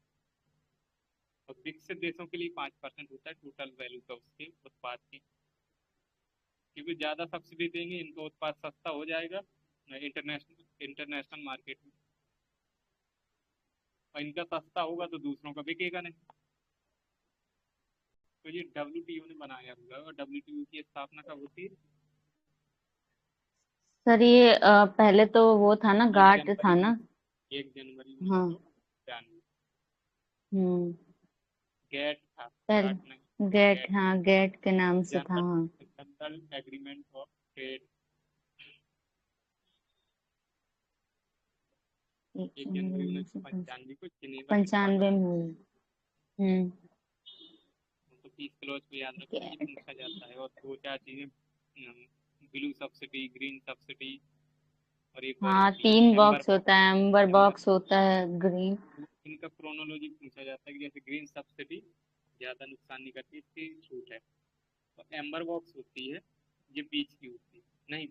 और विकसित देशों के लिए 5% होता है टोटल वैल्यू का उसके उत्पाद की, क्योंकि ज्यादा सब्सिडी देंगे इनका उत्पाद सस्ता हो जाएगा इंटरनेशनल मार्केट में, और इनका सस्ता होगा तो दूसरों का बिकेगा नहीं। तो ये WTO ने बनाया हुआ है। और WTO की स्थापना कब होती है? सर ये पहले तो वो था ना, गाट था ना। 1 जनवरी हाँ 1993 गैट था, पहले गाट नहीं, गेट, गैट, हाँ गेट के नाम से था। हाँ जनरल एग्रीमेंट ऑफ ट्रेड। 1 जनवरी 1995 को जिनेवा में हुआ था। 95 में हुई। तो 30 क्लॉज को याद रखो, ये पूछा जाता है। और 2-4 चीजें, ब्लू सब्सिडी, ग्रीन सब्सिडी, और एक और हाँ होती है 3 एम्बर बॉक्स होता है, एम्बर एम्बर। बॉक्स होता है, ग्रीन। इनका क्रोनोलॉजी पूछा जाता है कि जैसे ग्रीन सब्सिडी ज्यादा नुकसान नहीं करती, इसकी छूट है। तो एम्बर बॉक्स होती है, ये बीच की होती है, नहीं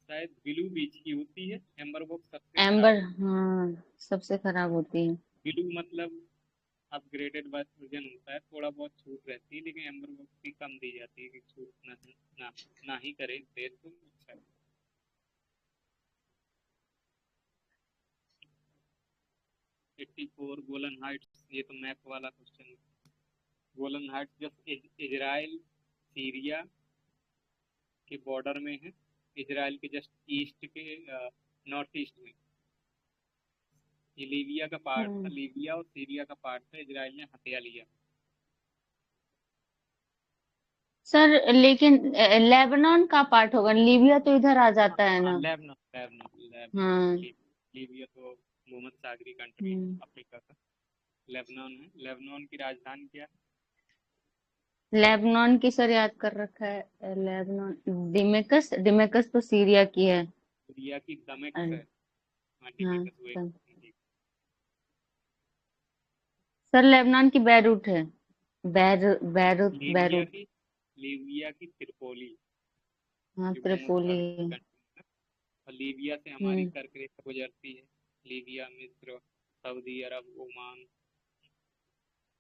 शायद ब्लू बीच की होती है, एम्बर बॉक्स सबसे खराब एम्बर, होती हाँ सबसे खराब होती है। है। ब्लू मतलब अपग्रेडेड वर्जन होता है, थोड़ा बहुत छूट रहती है, लेकिन एम्बर बॉक्स की कम दी जाती है कि छूट ना ही करे देर तो अच्छा है। गोलन हाइट्स, ये तो मैप वाला क्वेश्चन है। Golan Heights just Israel Syria के बॉर्डर में है, इजराइल के जस्ट ईस्ट के नॉर्थ ईस्ट में। ये लीबिया का पार्ट था, लीबिया और सीरिया का पार्ट था, इजराइल ने हथिया लिया। सर लेकिन लेबनान का पार्ट होगा, लीबिया तो इधर आ जाता है हाँ, ना। लेबनान हाँ लीबिया तो मोहम्मद सागरी कंट्री अफ्रीका का। लेबनान है। लेबनान की राजधानी क्या है? लेबनान की सर याद कर रखा है, लेबनान डिमेकस, डिमेकस तो सीरिया की है। सीरिया की दमिश्क है। अरे, हाँ, हाँ डेमेस्कस हुए। सर लेबनान की बैरूट है, बैरूत लीबिया बैरूत। की लीबिया की त्रिपोली, हाँ जो मोहम्मद त्रिपोली सागरी है। कंट्री है। और लीबिया से हमारी हम्म कर्क रेखा गुजरती है। लीबिया, मिस्र, सऊदी अरब, ओमान,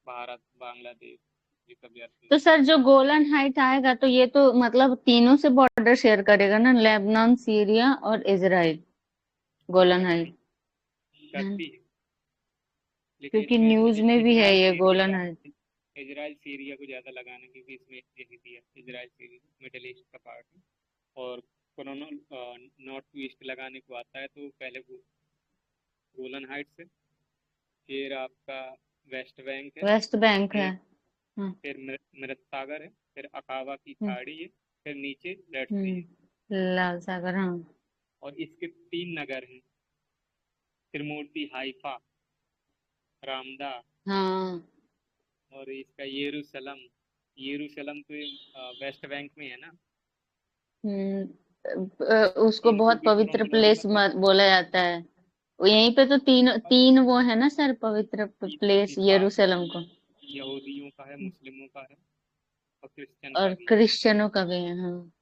भारत, बांग्लादेश, ये सब जाती है। तो सर जो गोलन हाइट आएगा तो ये तो मतलब तीनों से बॉर्डर शेयर करेगा ना, लेबनान, सीरिया और इजराइल, हाँ, गोलन करती हाइट। करती है, लेकिन क्योंकि इसमें न्यूज में भी है इजराइल ये गोलन सीरिया हाइट। इजराइल सीरिया को ज्यादा लगाना, क्योंकि इसमें यही दिया इजराइल सीरिया मिडिल ईस्ट का पार्ट है। और कोरोना नॉर्थ टू ईस्ट लगाने को आता है तो पहले गोलन हाइट से, फिर आपका वेस्ट बैंक है, वेस्ट बैंक है। फिर हाँ, फिर मृत सागर है, फिर अकावा की हम्म खाड़ी है, फिर नीचे रेड सी है। लाल सागर, हाँ। और इसके 3 नगर हैं, त्रिमूर्ति, हाइफा, रामदा, हाँ और इसका येरूशलम। येरूशलम तो वेस्ट बैंक में है ना। उसको इनको बहुत भी पवित्र क्रोनोलॉजी प्लेस मतलब बोला जाता है। वो यहीं पे तो तीन तीन वो है ना सर, पवित्र प्लेस इनका यरूशलेम को। यहूदियों का है, मुस्लिमों का है, और क्रिश्चियन का और भी है। क्रिश्चियनों का भी है, हाँ।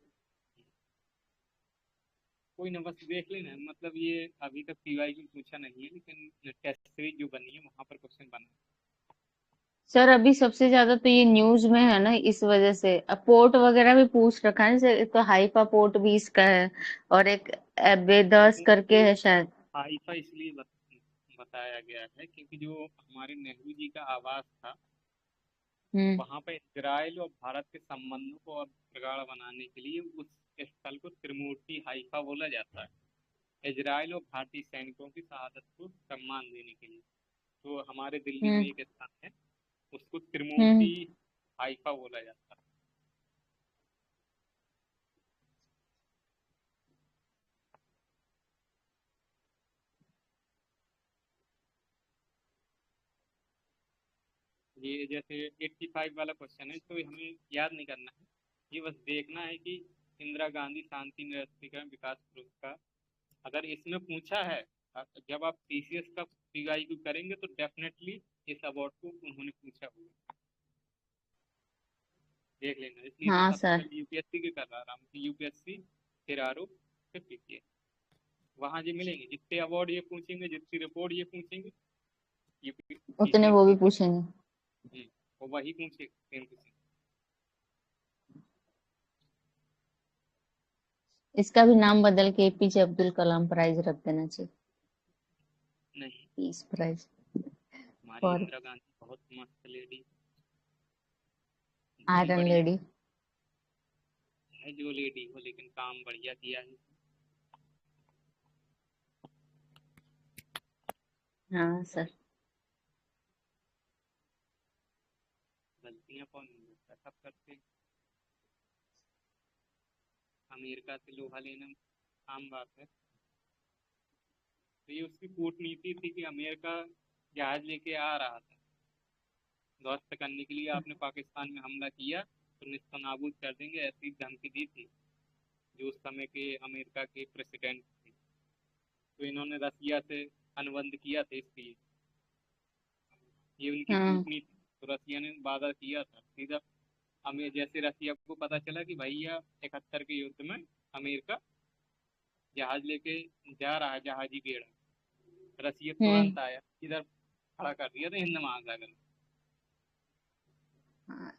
कोई ना, बस देख लेना, मतलब ये अभी तक PY की पूछा नहीं है, लेकिन टेस्ट सीरीज जो बनी है वहां पर क्वेश्चन बना है। सर अभी सबसे ज्यादा तो ये न्यूज में है ना, इस वजह से अब पोर्ट वगैरह भी पूछ रखा है, जैसे एक तो हाइफा पोर्ट भी इसका है, और एक एबेदस करके है शायद। हाइफा इसलिए बताया गया है क्योंकि जो हमारे नेहरू जी का आवास था, हम्म वहां पर इजराइल और भारत के संबंधों को और प्रगाढ़ बनाने के लिए उस स्थल को त्रिमूर्ति हाइफा बोला जाता है, इजराइल और भारतीय सैनिकों की शहादत को सम्मान देने के लिए। तो हमारे दिल्ली में हम्म एक स्थान है, उसको हम्म त्रिमूर्ति हाइफा बोला जाता है। ये जैसे 85 वाला क्वेश्चन है, तो हमें याद नहीं करना है, ये बस देखना है कि इंदिरा गांधी शांति निरस्त्रीकरण विकास पुरस्कार, अगर इसमें पूछा है, जब आप TCS का PYQ करेंगे तो डेफिनेटली इस अवार्ड को उन्होंने पूछा होगा। देख लेना, इसलिए तो हाँ सबसे सर। पहले यूपीएससी के कर रहा था, यूपीएससी फिर आरओ फिर पीसीए। वहां जो मिलेंगे जितने अवार्ड ये पूछेंगे, जितनी रिपोर्ट ये पूछेंगे, उतने वो भी यूपीएससी पूछेंगे। वो वही पूछे सेम टू सेम। इसका भी नाम बदल के एपीजे अब्दुल कलाम प्राइज रख देना चाहिए, नहीं, पीस प्राइज हमारी फॉर इंदिरा गांधी बहुत मस्त लेडी, एकदम आयरन बढ़िया लेडी। है जो लेडी हो, लेकिन काम बढ़िया किया है। हाँ सर। गलतियां कौन नहीं करता, सब करते हैं। अमेरिका से लोहा लेना आम बात है। तो ये उसकी कूटनीति थी कि अमेरिका जहाज लेके आ रहा था ध्वस्त करने के लिए, आपने पाकिस्तान में हमला किया तो निस्तनाबूद कर देंगे, ऐसी धमकी दी थी जो उस समय के अमेरिका के प्रेसिडेंट थे। तो इन्होंने रसिया से अनुबंध किया था, इसलिए ये उनकी हाँ। कूटनीति। तो रसिया ने वादा किया था सीधा, हमें जैसे रसिया को पता चला कि भैया 71 के युद्ध में अमेरिका जहाज लेके जा रहा है, जहाजी बेड़ा, रसिया तुरंत आया, इधर खड़ा कर दिया था हिंद महासागर में।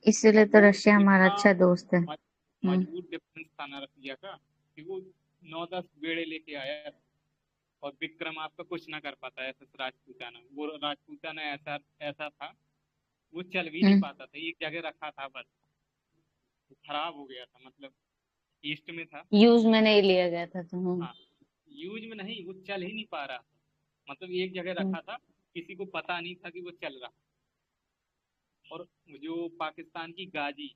इसीलिए और तो वो रशिया हमारा इतना अच्छा दोस्त है। मजबूत डिफेंस था ना रसिया का कि वो 9-10 बेड़े लेके आया था, और विक्रम आपका कुछ ना कर पाता। ऐसा राजपूताना, वो राजपूताना ऐसा ऐसा था, वो चल भी नहीं पाता था, एक जगह रखा था बस, खराब हो गया था, मतलब ईस्ट में था। यूज में नहीं लिया गया था तो। हाँ, यूज में नहीं, वो चल ही नहीं पा रहा था, मतलब एक जगह हम्म। रखा था, किसी को पता नहीं था कि वो चल रहा। और जो पाकिस्तान की गाजी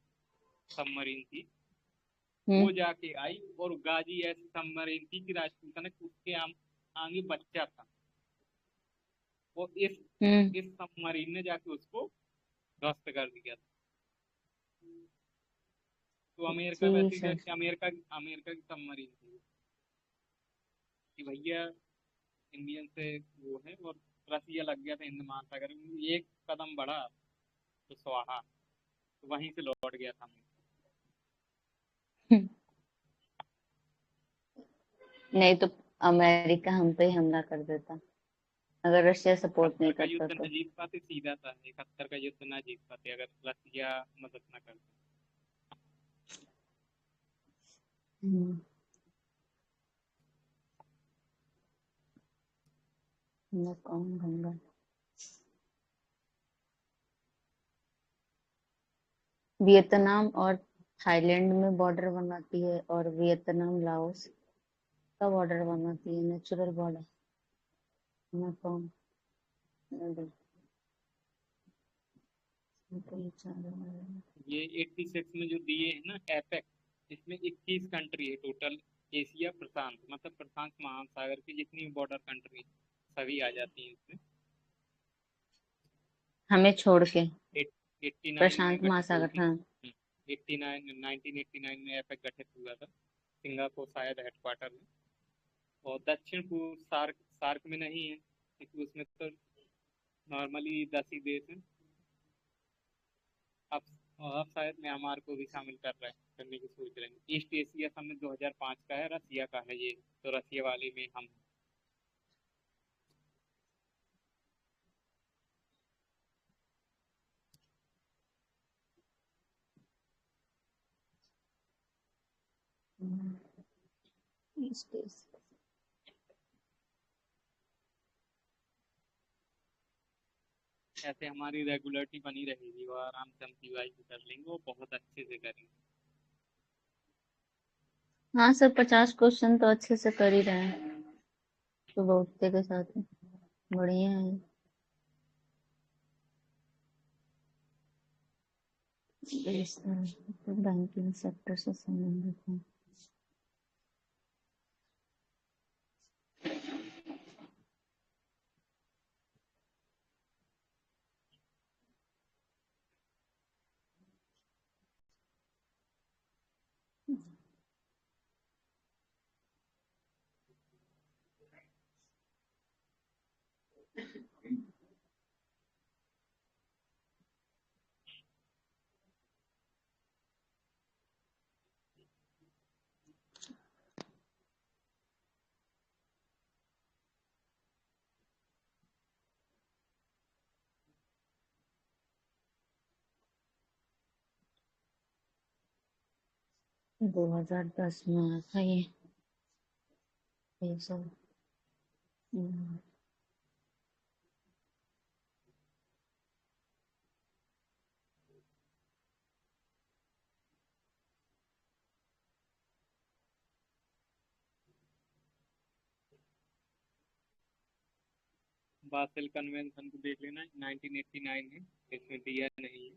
सबमरीन थी वो जाके आई, और गाजी ऐसी सबमरीन थी कि राजपूताना उसके आगे बच्चा था, और इस सबमरीन ने जाके उसको ध्वस्त कर दिया था। तो अमेरिका जी वैसे सर। ही अमेरिका की सबमरीन थी कि भैया इंडियन से वो है, और रसिया लग गया था हिंद महासागर में, एक कदम बढ़ा तो स्वाहा, तो वहीं से लौट गया था। नहीं तो अमेरिका हम पे ही हमला कर देता अगर रशिया सपोर्ट नहीं 71 का करता युद्ध तो। न जीत पाते, सीधा था 71 का युद्ध ना जीत पाते अगर रसिया मदद ना करता। हम्म। कौन गंगा। वियतनाम और थाईलैंड में बॉर्डर बनाती है, और वियतनाम लाओस का बॉर्डर बनाती है, नेचुरल बॉर्डर। कौन ये 86 में जो दिए है ना एपेक, इसमें 21 कंट्री है टोटल, एशिया प्रशांत, मतलब प्रशांत महासागर की जितनी बॉर्डर कंट्री सभी आ जाती हैं इसमें। हमें छोड़ के 89 में प्रशांत गठित हुई महासागर। थी। हाँ। 1989 में एपेक गठित हुआ था, सिंगापुर शायद हेडक्वार्टर में। और दक्षिण पूर्व सार्क सार्क में नहीं है, क्योंकि उसमें तो नॉर्मली 10 ही देश हैं। अब अब शायद म्यांमार को भी शामिल करने की सोच रहे हैं। ईस्ट एशिया समिट 2005 का है, रसिया का है ये, तो रसिया वाले में हम। ऐसे हमारी रेगुलरिटी बनी रहेगी, वो आराम से हम पीवाई भी कर लेंगे, वो बहुत अच्छे से करेंगे। हाँ सर, 50 क्वेश्चन तो अच्छे से कर ही रहे हैं, तो बहुत के साथ बढ़िया है। बैंकिंग सेक्टर से संबंधित है। 2010 में आया था ये सब। बासेल कन्वेंशन को देख लेना, 1989 है, इसमें दिया नहीं है।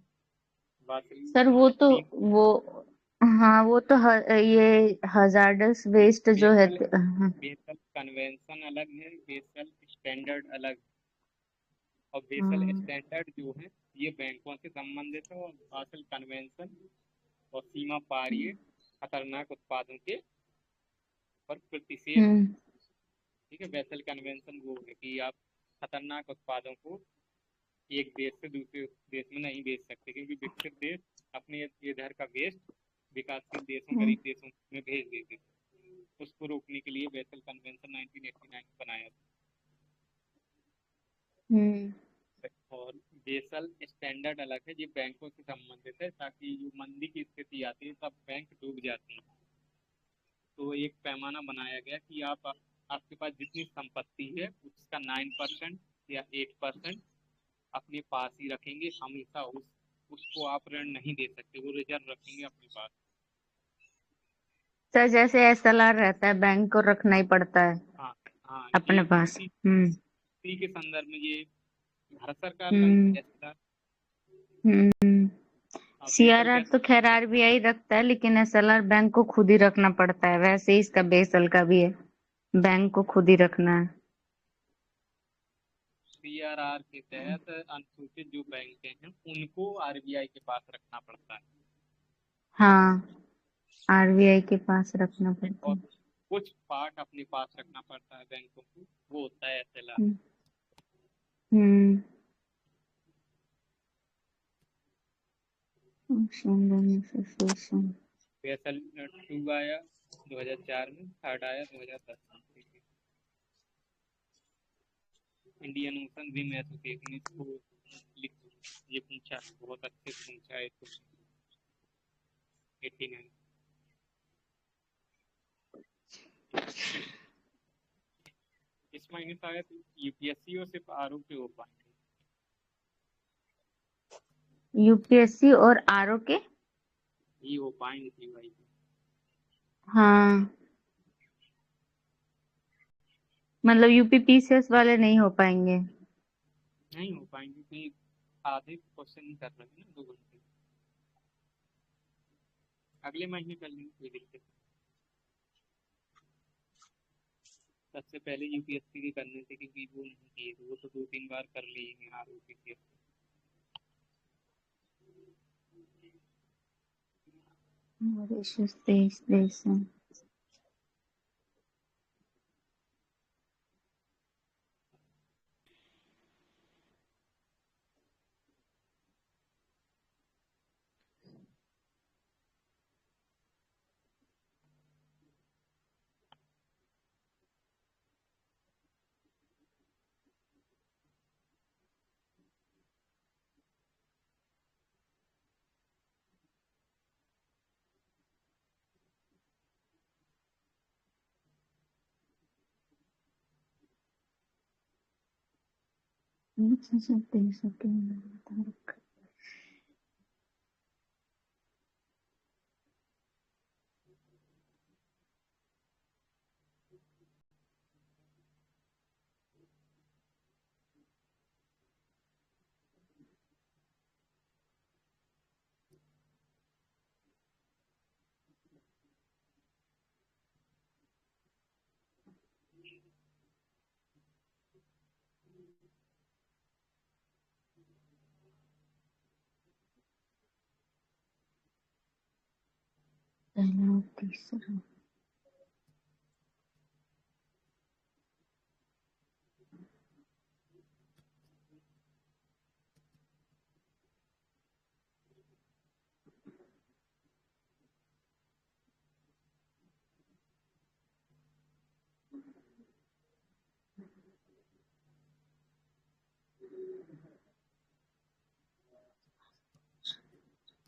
बासेल सर वो तो वो हाँ वो तो ये हजार्डस वेस्ट जो है। बेसल कन्वेंशन अलग है, बेसल स्टैंडर्ड अलग, और बेसल स्टैंडर्ड जो है ये बैंकों से संबंधित है, और बासेल कन्वेंशन और सीमा पारीय खतरनाक उत्पादों के पर प्रतिषेध। ठीक है, बेसल कन्वेंशन वो है कि आप खतरनाक उत्पादों को एक देश से दूसरे देश में नहीं बेच सकते, क्योंकि विकसित देश अपने इधर का वेस्ट विकासशील देशों गरीब देशों में भेज देते थे। उसको रोकने के लिए बेसल कन्वेंशन 1989 बनाया था। और बेसल स्टैंडर्ड अलग है, ये बैंकों से संबंधित है, ताकि जो मंदी की स्थिति आती है तब बैंक डूब जाती है। तो एक पैमाना बनाया गया कि आपके पास जितनी संपत्ति है उसका 9% या 8% अपने पास ही रखेंगे हमेशा। उसको आप ऋण नहीं दे सकते, वो रिजर्व रखेंगे अपने पास। सर जैसे SLR रहता है, बैंक को रखना ही पड़ता है हाँ हाँ, अपने पास। इसी के संदर्भ में ये भारत सरकार का SLR। CRR तो खैर RBI रखता है, लेकिन SLR बैंक को खुद ही रखना पड़ता है। वैसे ही इसका बेसल का भी है, बैंक को खुद ही रखना है। CRR के तहत अनुसूचित जो बैंक हैं उनको RBI के पास रखना पड़ता है। हाँ, RBI के पास रखना पड़ता और है। कुछ पार्ट अपने पास रखना पड़ता है बैंकों को, वो होता है SLR। बेसल 2 आया 2004 में, 3rd आया 2010 में। इंडियन ओशन रिम एसोसिएशन, इसको ये पूछा, बहुत अच्छे से पूछा है इसको। 89 इस महीने शायद UPSC और सिर्फ RO के हो पाएंगे। UPSC और RO के ही हो पाएंगे थी भाई। हाँ, मतलब UPPCS वाले नहीं हो पाएंगे। नहीं हो पाएंगे क्योंकि आधे क्वेश्चन कर रहे हैं ना 2 घंटे। अगले महीने कर लेंगे, कोई दिक्कत। सबसे पहले UPSC के करने थे, क्योंकि वो नहीं किए थे, वो तो 2-3 बार कर लिए हैं RO के। Mauritius 23 देश हैं। सब देशों के नाम पहला और तीसरा।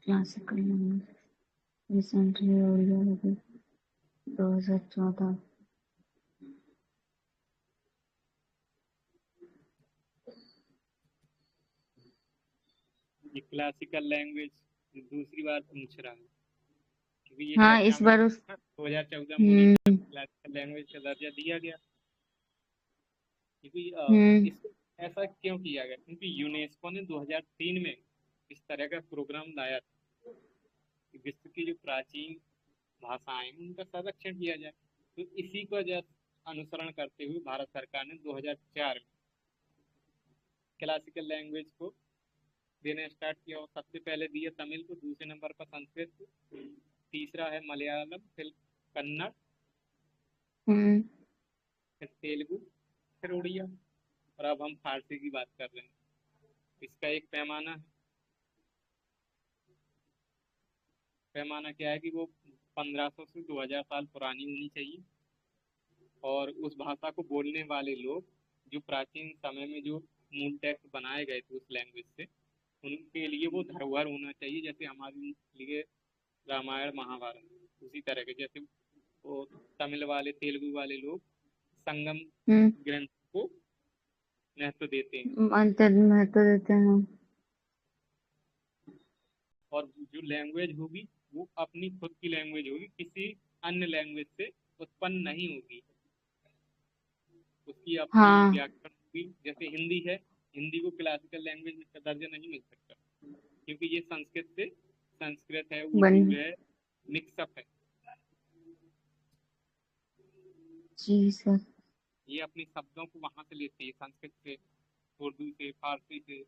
क्लासिकल नंबर रिसेंटली उड़िया होगी 2014। ये क्लासिकल लैंग्वेज दूसरी बार पूछ रहा है, क्योंकि ये हाँ चर्चा इस में बार उस 2014 में उड़ीसा हम्म को क्लासिकल लैंग्वेज का दर्जा दिया गया। क्योंकि हम्म इसको ऐसा क्यों किया गया, क्योंकि यूनेस्को ने 2003 में इस तरह का प्रोग्राम लाया था कि विश्व की जो प्राचीन भाषाएं हैं, उनका संरक्षण किया जाए। तो इसी को अनुसरण करते हुए भारत सरकार ने 2004 में क्लासिकल लैंग्वेज को देना स्टार्ट किया, और सबसे पहले दिया तमिल को, दूसरे नंबर पर संस्कृत को, तीसरा है मलयालम, फिर कन्नड़, हम्म फिर तेलुगु, फिर उड़िया, और अब हम फारसी की बात कर रहे हैं। इसका एक पैमाना है। पैमाना क्या है कि वो 1500 से 2000 साल पुरानी होनी चाहिए, और उस भाषा को बोलने वाले लोग जो प्राचीन समय में जो मूल टेक्स्ट बनाए गए थे उस लैंग्वेज से, उनके लिए वो धरोहर होना चाहिए। जैसे हमारे लिए रामायण महाभारत, उसी तरह के जैसे वो तमिल वाले तेलुगु वाले लोग संगम हम्म ग्रंथ को महत्व देते हैं। महत्व देते हैं। और जो लैंग्वेज होगी वो अपनी खुद की लैंग्वेज होगी, किसी अन्य लैंग्वेज से उत्पन्न नहीं होगी। उसकी अपनी हाँ व्याकरण होगी। जैसे हिंदी है, हिंदी को क्लासिकल लैंग्वेज का दर्जा नहीं मिल सकता, क्योंकि ये संस्कृत है, बन उर्दू है, मिक्सअप है। जी सर। ये अपनी शब्दों को वहां से लेती है, संस्कृत से, उर्दू से, फारसी से।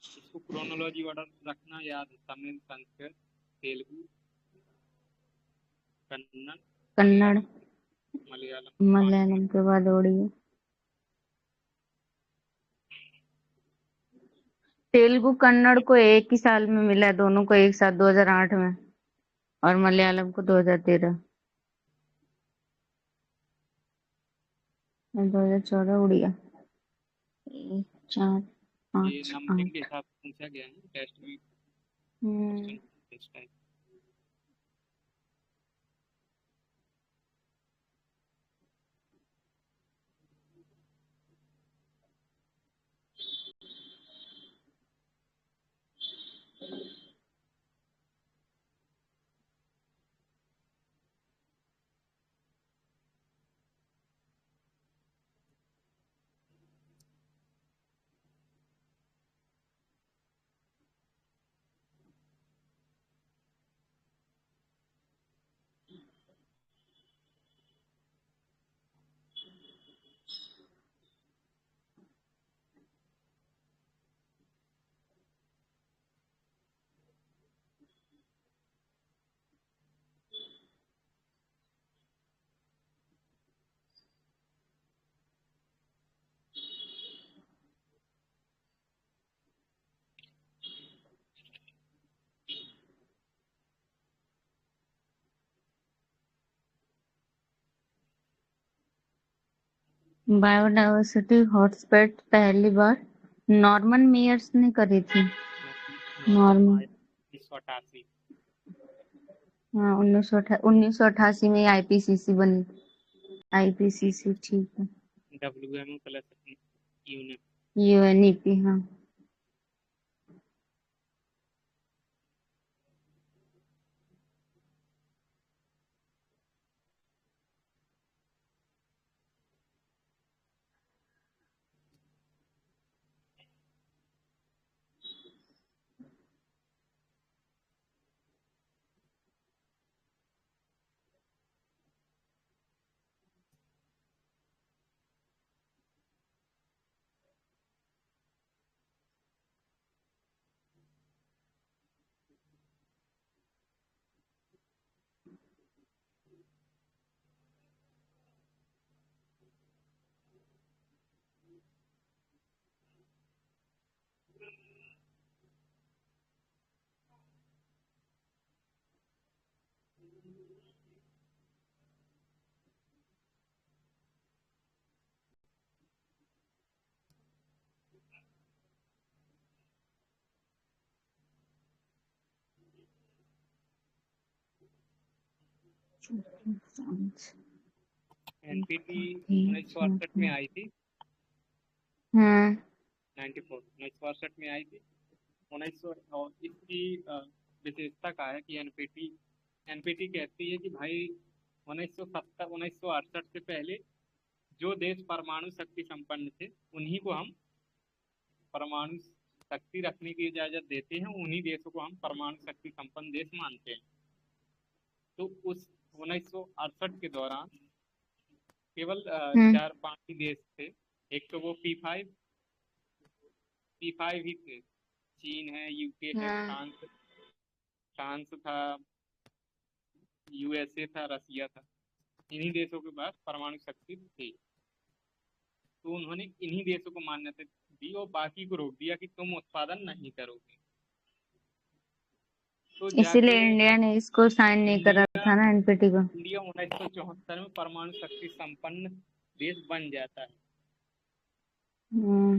इसको क्रोनोलॉजी ऑर्डर रखना याद है, तमिल, संस्कृत, तेलुगु, कन्नड़, कन्नड़, मलयालम, मलयालम, पांचवा। मलयालम के बाद उड़िया। तेलुगु कन्नड़ को एक ही साल में मिला, दोनों को एक साथ 2008 में, और मलयालम को 2013। 2014 उड़िया। 1 4 ये 5 नंबरिंग के 8। हिसाब से पूछा गया है, टेस्ट में हम्म क्वेश्चन इस टाइप। बायोडायवर्सिटी हॉटस्पॉट पहली बार नॉर्मन मेयर्स ने करी थी। नॉर्मन नॉर्मन, मायर 1988। हाँ 1988 में आईपीसीसी बनी। आईपीसीसी ठीक है। WMO plus unit. यूएनईपी हाँ। एनपीटी 1968 में आई थी। हाँ 1968 में आई थी। 1900 और इसकी विशेषता का है कि एनपीटी कहती है कि भाई 1968 से पहले जो देश परमाणु शक्ति संपन्न थे उन्हीं को हम परमाणु शक्ति रखने की इजाजत देते हैं, उन्हीं देशों को हम परमाणु शक्ति संपन्न देश मानते हैं। तो उस 1968 के दौरान केवल 4-5 ही देश थे। एक तो वो P5 ही थे, चीन है, यूके है, फ्रांस था, यूएसए था, रसिया था। इन्हीं देशों के पास परमाणु शक्ति थी। तो उन्होंने इन्हीं देशों को मान्यता दी और बाकी को रोक दिया कि तुम उत्पादन नहीं करोगे। तो इसीलिए इंडिया ने इसको साइन नहीं करा था ना, एनपीटी को। इंडिया 1974 में परमाणु शक्ति संपन्न देश बन जाता है।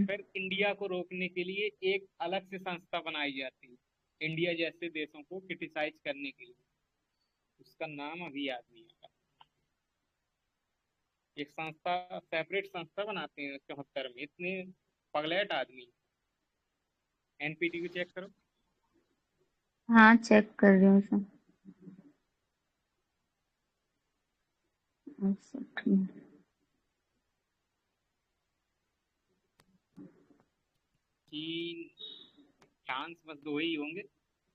फिर इंडिया को रोकने के लिए एक अलग से संस्था बनाई जाती है इंडिया जैसे देशों को क्रिटिसाइज करने के लिए। उसका नाम अभी याद नहीं आता। एक संस्था, सेपरेट संस्था बनाते हैं 74 में। इतने पगलेट आदमी। एनपीटी को चेक करो। हाँ चेक कर रही हूँ सर। चीन, फ्रांस, बस 2 ही होंगे।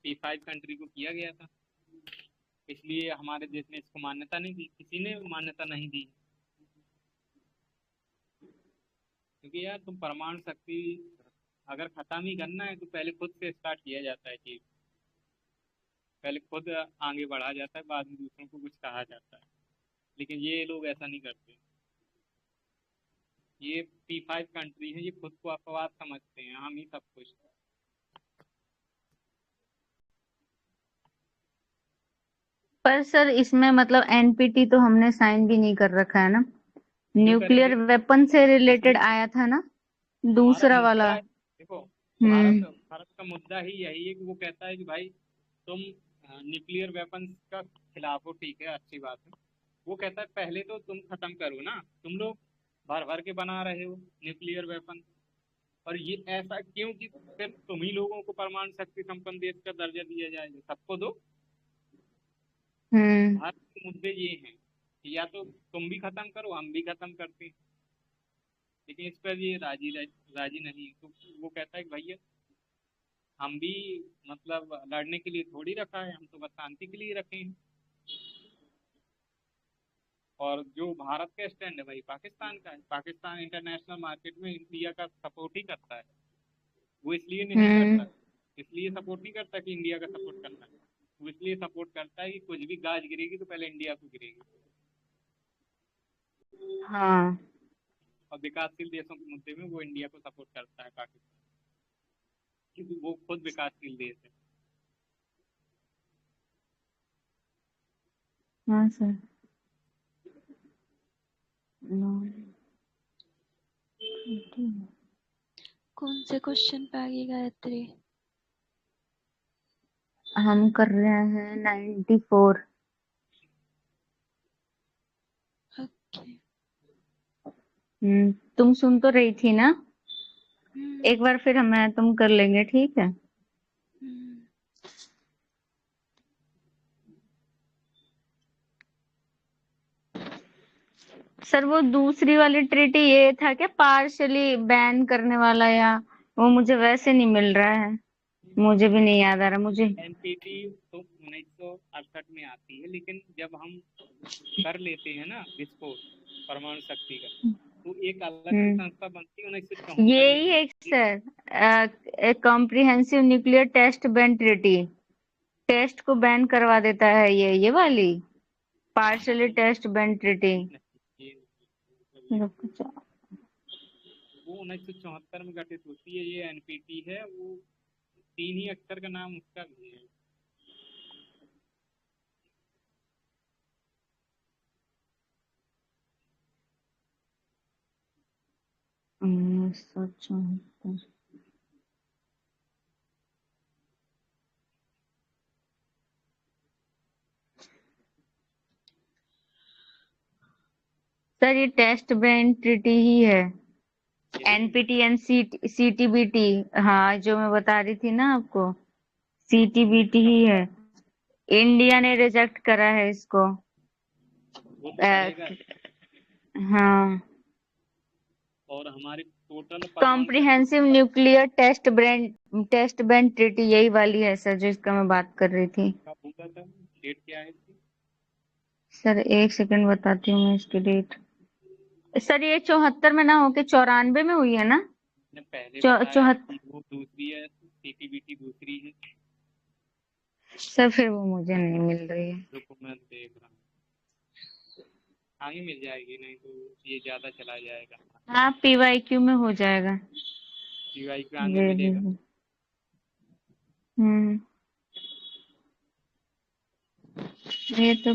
P5 कंट्री को किया गया था, इसलिए हमारे देश ने इसको मान्यता नहीं दी। किसी ने मान्यता नहीं दी, क्योंकि यार तुम परमाणु शक्ति अगर खत्म ही करना है तो पहले खुद से स्टार्ट किया जाता है कि पहले खुद आगे बढ़ा जाता है, बाद में दूसरों को कुछ कहा जाता है। लेकिन ये लोग ऐसा नहीं करते। ये P5 कंट्री है, ये खुद को अपवाद समझते हैं, हम ही सब कुछ। पर सर इसमें मतलब एनपीटी तो हमने साइन भी नहीं कर रखा है ना। न्यूक्लियर वेपन से रिलेटेड आया था ना दूसरा वाला। देखो भारत का मुद्दा ही यही है कि वो कहता है कि भाई तुम न्यूक्लियर वेपन का खिलाफ हो, ठीक है, अच्छी बात है। वो कहता है पहले तो तुम खत्म करो ना, तुम लोग भर भर के बना रहे हो न्यूक्लियर वेपन। और ये ऐसा क्यों कि सिर्फ तुम ही लोगों को परमाणु शक्ति संपन्न देश का दर्जा दिया जाएगा, सबको दो। भारत के मुद्दे ये हैं कि या तो तुम भी खत्म करो, हम भी खत्म करते हैं। लेकिन इस पर ये राजी नहीं। तो वो कहता है कि भैया हम भी मतलब लड़ने के लिए थोड़ी रखा है, हम तो बस शांति के लिए रखे हैं। और जो भारत का स्टैंड है भाई पाकिस्तान का है। पाकिस्तान इंटरनेशनल मार्केट में इंडिया का सपोर्ट ही करता है। वो इसलिए नहीं करता, इसलिए सपोर्ट नहीं करता कि इंडिया का सपोर्ट करना है। वो इसलिए सपोर्ट करता है कि कुछ भी गाज गिरेगी तो पहले इंडिया को गिरेगी। हाँ। और विकासशील देशों के मुद्दे में वो इंडिया को सपोर्ट करता है पाकिस्तान, क्योंकि वो खुद विकासशील देश है। हाँ सर। कौन से क्वेश्चन पे आगे गायत्री? हम कर रहे हैं 94। ओके। तुम सुन तो रही थी ना? एक बार फिर तुम कर लेंगे, ठीक है? सर वो दूसरी वाली ट्रीटी ये था क्या पार्शली बैन करने वाला, या वो मुझे वैसे नहीं मिल रहा है, मुझे भी नहीं याद आ रहा मुझे। एनपीटी तो 1968 में आती है, लेकिन जब हम कर लेते हैं ना विस्फोट परमाणु शक्ति का, तो एक अलग से संस्था बनती है 1974 में। यही है sir, comprehensive nuclear test ban treaty. Test को बैन करवा देता है ये वाली पार्शली टेस्ट बैन ट्रीटी। वो 1974 में गठित होती है। ये एनपीटी है, वो 3 ही अक्षर का नाम उसका भी है। सर ये टेस्ट ब्रेन ट्रिटी ही है। एनपीटी एंड सीटीबीटी, हाँ जो मैं बता रही थी ना आपको, सीटीबीटी ही है। इंडिया ने रिजेक्ट करा है इसको। वो तो करेगा। हाँ, और हमारी total comprehensive nuclear test ban treaty यही वाली है सर, जो इसका मैं बात कर रही थी। का पूछा था, डेट क्या है इसकी? सर एक सेकंड बताती हूँ मैं इसकी डेट। सर ये 74 में ना होके 94 में हुई है ना? ने पहले बताया है 74। कि वो दूसरी है, सीटीबीटी दूसरी है। सर फिर वो मुझे नहीं मिल रही है। रुको मैं देख रहा हूँ, आगे मिल जाएगी, नहीं तो ये ज्यादा चला जाएगा। हाँ पीवाईक्यू में हो जाएगा। पीवाई पे आगे मिलेगा। हम्म, ये तो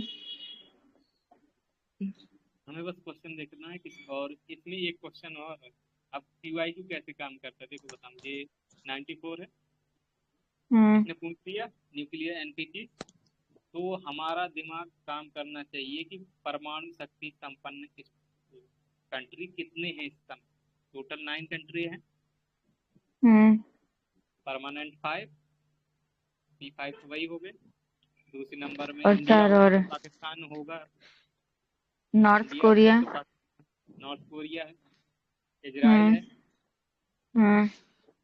हमें बस क्वेश्चन देखना है किसी, और इसमें एक क्वेश्चन और है। अब पीवाईक्यू कैसे काम करता है देखो बताऊँ। ये 94 है, इसने पूछ लिया न्यूक्लियर एनपीटी। तो हमारा दिमाग काम करना चाहिए कि परमाणु शक्ति संपन्न कंट्री कितने हैं इस समय। टोटल 9 कंट्री है, परमानेंट 5, P5 तो वही हो गए। दूसरे नंबर में और इंडिया सर होगा और तो पाकिस्तान होगा। नॉर्थ इंडिया होगा कोरिया। तो नॉर्थ कोरिया है, इजराइल है, हम्म,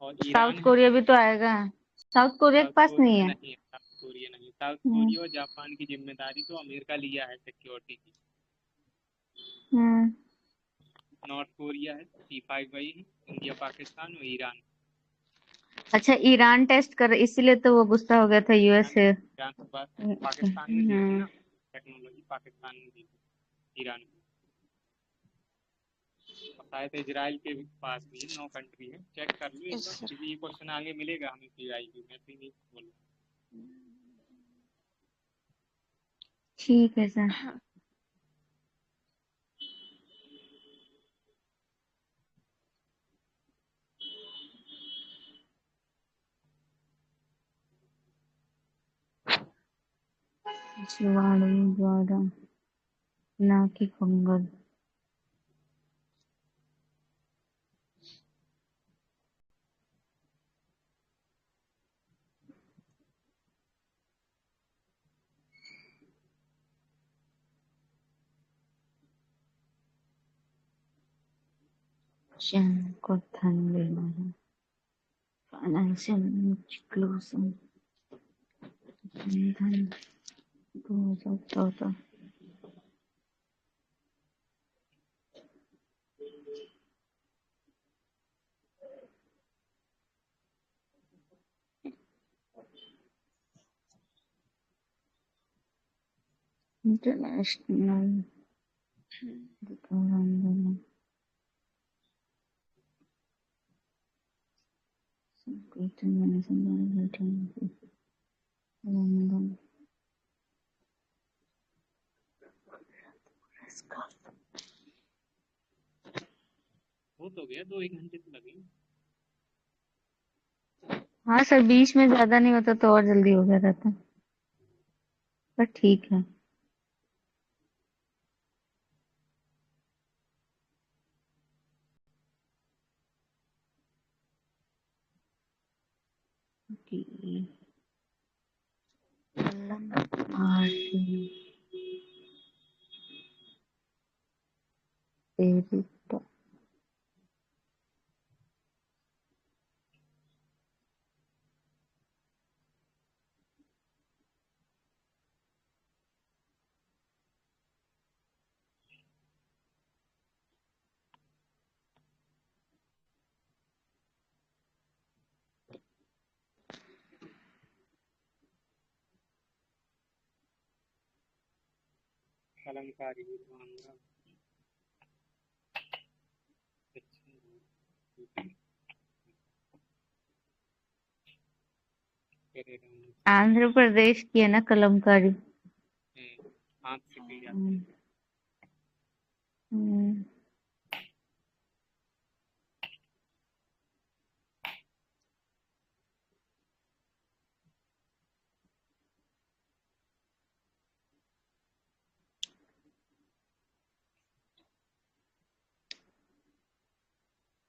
और साउथ ईरान है। कोरिया भी तो आएगा। साउथ कोरिया के साउथ पास नहीं कोरिया है। नहीं है, साउथ कोरिया नहीं। साउथ हम्म कोरिया और जापान की जिम्मेदारी तो अमेरिका लिया है सिक्योरिटी की। हम्म, नॉर्थ कोरिया है, P5 वही है, इंडिया पाकिस्तान और ईरान। अच्छा ईरान टेस्ट कर, इसीलिए तो वो गुस्सा हो गया था यूएस से। ईरान के पास पाकिस्तान ने दी थी ना टेक्नोलॉजी, पाकिस्तान ने दी थी ईरान को। और शायद इजराइल के भी पास भी 9 कंट्री है, चेक कर लो एक बार, क्योंकि ये क्वेश्चन आगे मिलेगा हमें पीआईक्यू में, ऐसे नहीं बोल। ठीक है सर। हाँ, जीवाणु द्वारा, ना कि फंगल। को ध्यान देना है। Financial inclusion 2014। इंटरनेशनल हो तो गया, 2 एक घंटे तो लगे। हाँ सर, बीच में ज्यादा नहीं होता तो और जल्दी हो गया रहता, पर ठीक है। कलमकारी आंध्र प्रदेश की है ना कलमकारी। हाथ से पी जाते हम्म, हैं। हम्म,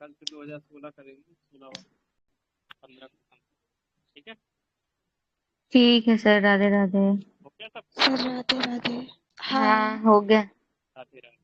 कल से 2016 करेंगे, 16 15 ठीक है। ठीक है सर, राधे राधे। हो गया सब? सर राधे राधे। हाँ हाँ हो गया। राधे राधे।